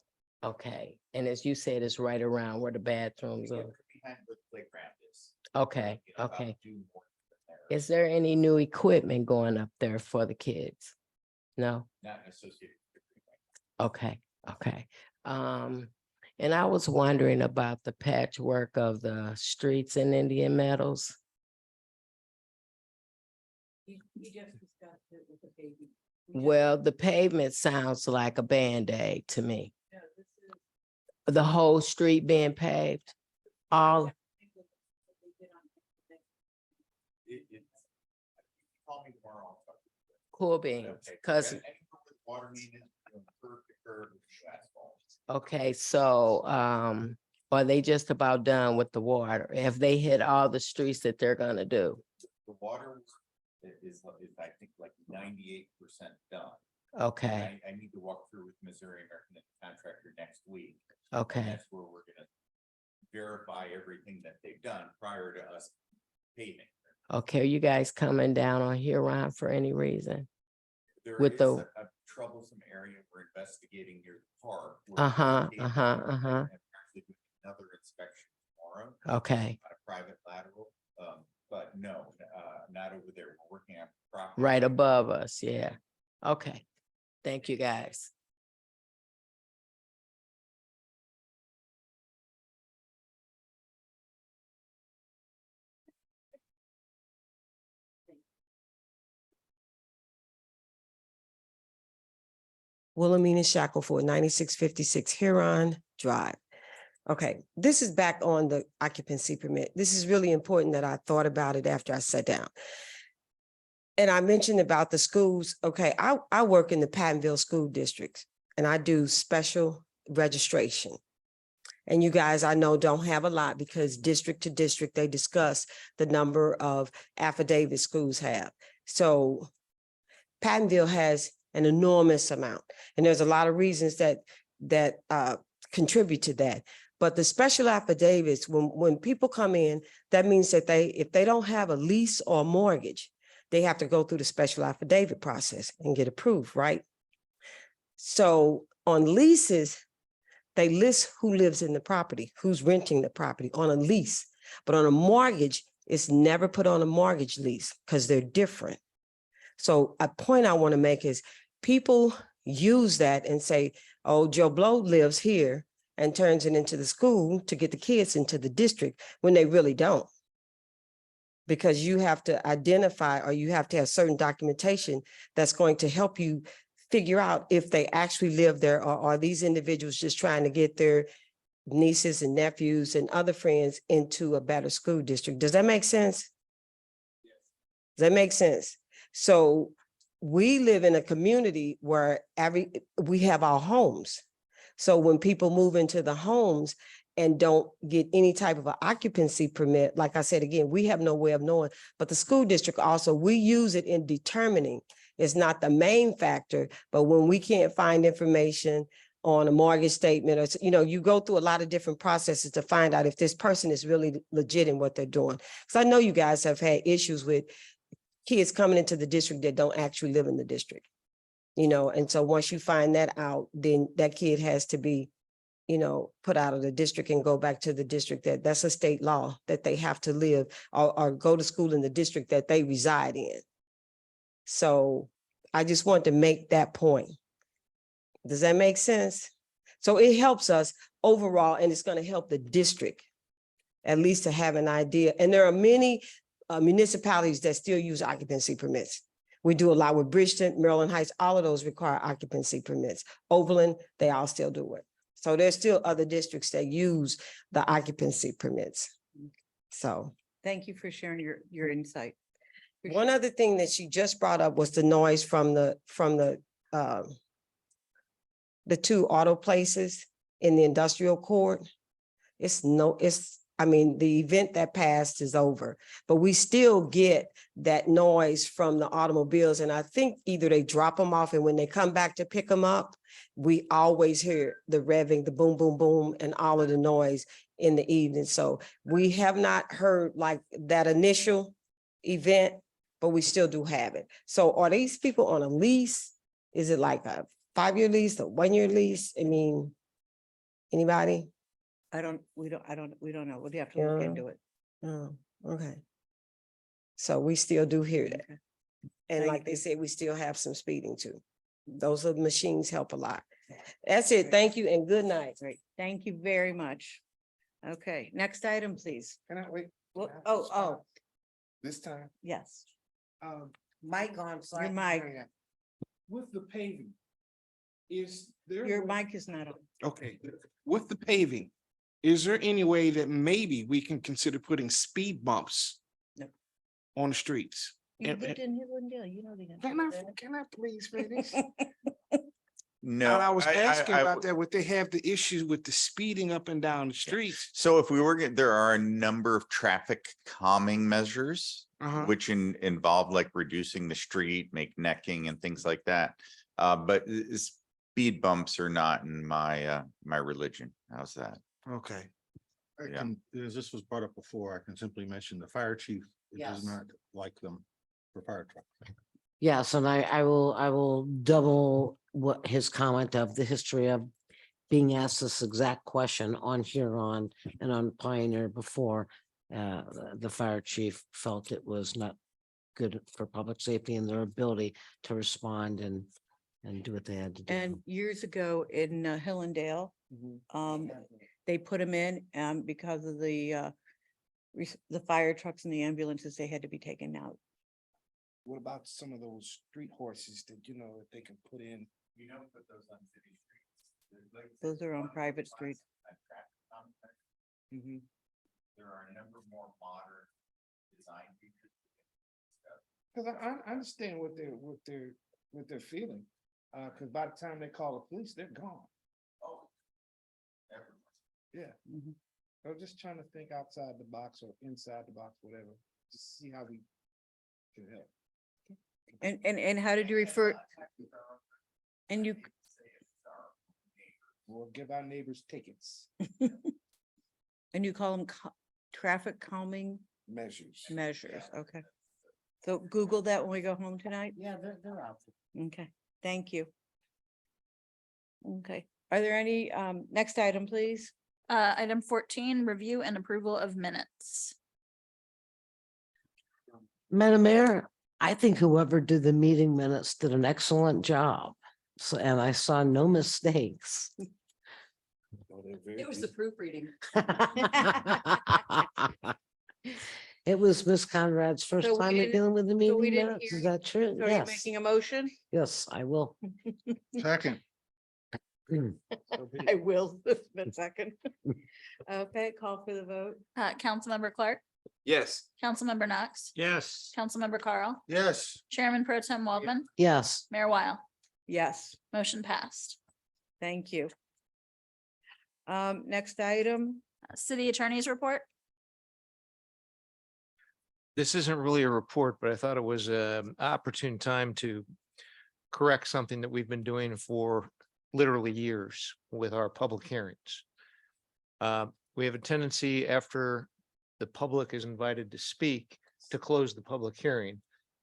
S20: Okay, and as you said, it's right around where the bathrooms are.
S11: Behind where the playground is.
S20: Okay,
S11: About
S20: okay.
S11: due north of there.
S20: Is there any new equipment going up there for the kids? No?
S11: Not associated with the greenway.
S20: Okay, okay. And I was wondering about the patchwork of the streets in Indian Meadows. Well, the pavement sounds like a Band-Aid to me. The whole street being paved, all.
S11: Call me tomorrow. I'll talk to you.
S20: Cool beans,
S11: Okay.
S20: because,
S11: And water main is curb to curb with asphalt.
S20: okay, so, are they just about done with the water? Have they hit all the streets that they're gonna do?
S11: The water is I think like 98% done.
S20: Okay,
S11: I need to walk through with Missouri American contractor next week.
S20: okay,
S11: And that's where we're gonna verify everything that they've done prior to us paving.
S20: okay. Are you guys coming down on Huron for any reason?
S11: There
S20: With
S11: is
S20: the-
S11: a troublesome area we're investigating near the park. where
S20: Uh-huh,
S11: paving
S20: uh-huh,
S11: are,
S20: uh-huh.
S11: and actually doing another inspection tomorrow.
S20: Okay,
S11: On a private lateral, but no, not over there. We're working on property.
S20: right above us, yeah. Okay, thank you, guys.
S8: Wilhelmina Shackleford, 9656 Huron Drive. Okay, this is back on the occupancy permit. This is really important that I thought about it after I sat down. And I mentioned about the schools. Okay, I work in the Pattonville School District and I do special registration. And you guys, I know, don't have a lot because district to district, they discuss the number of affidavits schools have. So Pattonville has an enormous amount, and there's a lot of reasons that contribute to that. But the special affidavits, when people come in, that means that if they don't have a lease or a mortgage, they have to go through the special affidavit process and get approved, right? So on leases, they list who lives in the property, who's renting the property on a lease. But on a mortgage, it's never put on a mortgage lease because they're different. So a point I want to make is people use that and say, oh, Joe Blow lives here and turns it into the school to get the kids into the district when they really don't. Because you have to identify, or you have to have certain documentation that's going to help you figure out if they actually live there, or are these individuals just trying to get their nieces and nephews and other friends into a better school district. Does that make sense? Does that make sense? So we live in a community where we have our homes. So when people move into the homes and don't get any type of an occupancy permit, like I said, again, we have no way of knowing, but the school district also, we use it in determining. It's not the main factor, but when we can't find information on a mortgage statement, or, you go through a lot of different processes to find out if this person is really legit in what they're doing. Because I know you guys have had issues with kids coming into the district that don't actually live in the district, and so once you find that out, then that kid has to be, put out of the district and go back to the district. That's a state law that they have to live or go to school in the district that they reside in. So I just want to make that point. Does that make sense? So it helps us overall, and it's going to help the district at least to have an idea. And there are many municipalities that still use occupancy permits. We do a lot with Bridgeton, Maryland Heights, all of those require occupancy permits. Overland, they all still do it. So there's still other districts that use the occupancy permits. So
S1: Thank you for sharing your insight.
S8: one other thing that she just brought up was the noise from the two auto places in the industrial court. I mean, the event that passed is over, but we still get that noise from the automobiles. And I think either they drop them off and when they come back to pick them up, we always hear the revving, the boom, boom, boom, and all of the noise in the evening. So we have not heard like that initial event, but we still do have it. So are these people on a lease? Is it like a 5-year lease, a 1-year lease? I mean, anybody?
S1: We don't know. We'd have to look
S8: Yeah.
S1: into it.
S8: Oh, okay. So we still do hear that.
S1: Okay.
S8: And
S1: Thank
S8: like they
S1: you.
S8: said, we still have some speeding too. Those are machines help a lot. That's it. Thank you and good night.
S1: Great. Thank you very much. Okay, next item, please.
S6: Can I wait?
S1: Well,
S6: Can I
S1: oh,
S6: respond
S1: oh,
S6: This time.
S1: yes.
S8: Mike on.
S1: Your mic,
S6: With the paving. Is there?
S1: your mic is not on.
S6: Okay, with the paving, is there any way that maybe we can consider putting speed bumps?
S1: No.
S6: On the streets?
S1: You
S6: And-
S1: lived in Hillendale, you know they.
S6: Can I please finish?
S11: No.
S6: And I was asking
S11: I
S6: about
S11: w-
S6: that, would they have the issues with the speeding up and down the streets?
S11: So if we were, there are a number of traffic calming measures,
S6: Uh-huh.
S11: which involve like reducing the street, make necking and things like that. But speed bumps are not in my religion. How's that?
S6: Okay. I
S11: Yeah.
S6: can, as this was brought up before, I can simply mention the fire chief does
S3: Yes.
S6: not like them for fire trucks.
S3: Yes, and I will double what his comment of the history of being asked this exact question on Huron and on Pioneer before. The fire chief felt it was not good for public safety and their ability to respond and do what they had to do.
S1: And years ago in Hillendale, they put them in because of the fire trucks and the ambulances, they had to be taken out.
S6: What about some of those street horses that, that they can put in?
S11: You don't put those on city streets.
S1: Those are on private streets.
S11: There are a number more modern design features.
S6: Cause I understand what they're feeling. Cause by the time they call the police, they're gone.
S11: Oh. Everyone.
S6: Yeah. I'm just trying to think outside the box or inside the box, whatever, to see how we can help.
S1: And how did you refer? And you,
S6: We'll give our neighbors tickets,
S1: and you call them traffic calming
S6: measures.
S1: measures, okay. So Google that when we go home tonight?
S3: Yeah, they're out.
S1: Okay, thank you. Okay, are there any, next item, please?
S2: Item 14, review and approval of minutes.
S3: Madam Mayor, I think whoever did the meeting minutes did an excellent job. So, and I saw no mistakes.
S1: It was the proofreading.
S3: It was Miss Conrad's first
S1: So we
S3: time
S1: didn't-
S3: dealing with the
S1: we
S3: meeting
S1: didn't
S3: minutes.
S1: hear
S3: Is
S1: you.
S3: that true?
S1: So are you
S3: Yes,
S1: making a motion?
S3: yes, I will.
S6: Second.
S1: I will, a second. Okay, call for the vote.
S2: Councilmember Clark,
S6: Yes.
S2: Councilmember Knox,
S17: Yes.
S2: Councilmember Carl,
S6: Yes.
S2: Chairman Pro Tem Waldman,
S3: Yes,
S2: Mayor Weil.
S1: Yes,
S2: Motion passed.
S1: thank you. Next item,
S2: City Attorney's report.
S19: This isn't really a report, but I thought it was an opportune time to correct something that we've been doing for literally years with our public hearings. We have a tendency after the public is invited to speak, to close the public hearing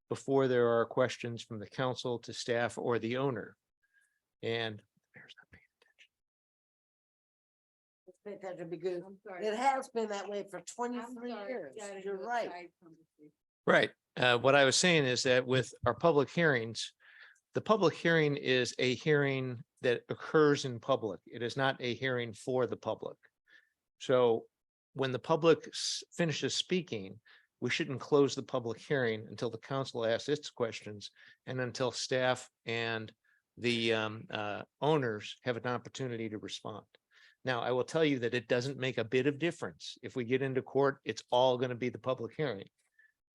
S19: before there are questions from the council to staff or the owner. And
S3: that would be good. It has been that way for 23 years. You're right.
S19: right, what I was saying is that with our public hearings, the public hearing is a hearing that occurs in public. It is not a hearing for the public. So when the public finishes speaking, we shouldn't close the public hearing until the council asks its questions and until staff and the owners have an opportunity to respond. Now, I will tell you that it doesn't make a bit of difference. If we get into court, it's all going to be the public hearing.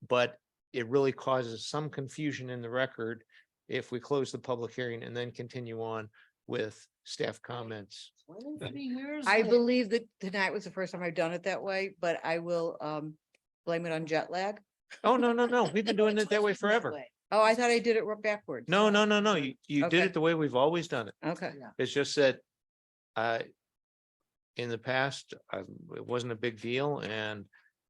S19: But it really causes some confusion in the record if we close the public hearing and then continue on with staff comments.
S3: 23 years.
S1: I believe that tonight was the first time I've done it that way, but I will blame it on jet lag.
S19: Oh, no. We've been doing it that way forever.
S1: Oh, I thought I did it backwards.
S19: No. You did
S1: Okay.
S19: it the way we've always done it.
S1: Okay.
S19: It's just that in the past, it wasn't a big deal, and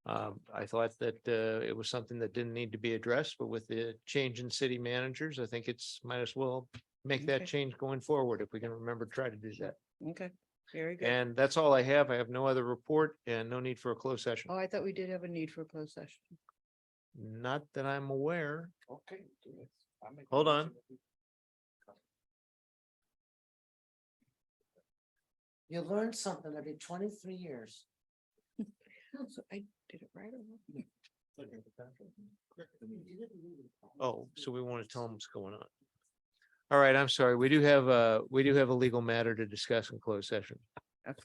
S19: I thought that it was something that didn't need to be addressed, but with the change in city managers, I think it's might as well make that
S1: Okay.
S19: change going forward if we can remember to try to do that.
S1: Okay, very good.
S19: And that's all I have. I have no other report and no need for a closed session.
S1: Oh, I thought we did have a need for a closed session.
S19: Not that I'm aware.
S6: Okay.
S19: Hold on.
S3: You learned something every 23 years.
S1: So I did it right or wrong?
S19: Oh, so we want to tell them what's going on. All right, I'm sorry. We do have a legal matter to discuss in closed session.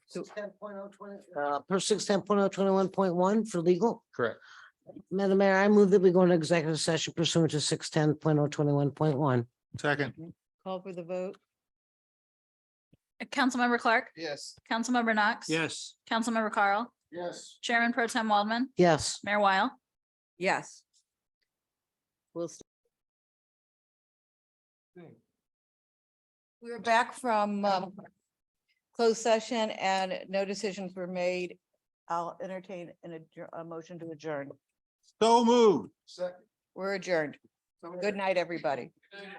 S1: So
S3: 610.020, per 610.021.1 for legal.
S19: Correct.
S3: Madam Mayor, I move that we go into executive session pursuant to 610.021.1.
S6: Second.
S1: call for the vote.
S2: Councilmember Clark,
S6: Yes.
S2: Councilmember Knox.
S17: Yes.
S2: Councilmember Carl,
S6: Yes.
S2: Chairman Pro Tem Waldman,
S3: Yes.
S2: Mayor Weil.
S1: Yes. We're back from closed session and no decisions were made. I'll entertain a motion to adjourn.
S6: So moved.
S1: We're adjourned. Good night, everybody.
S6: Second.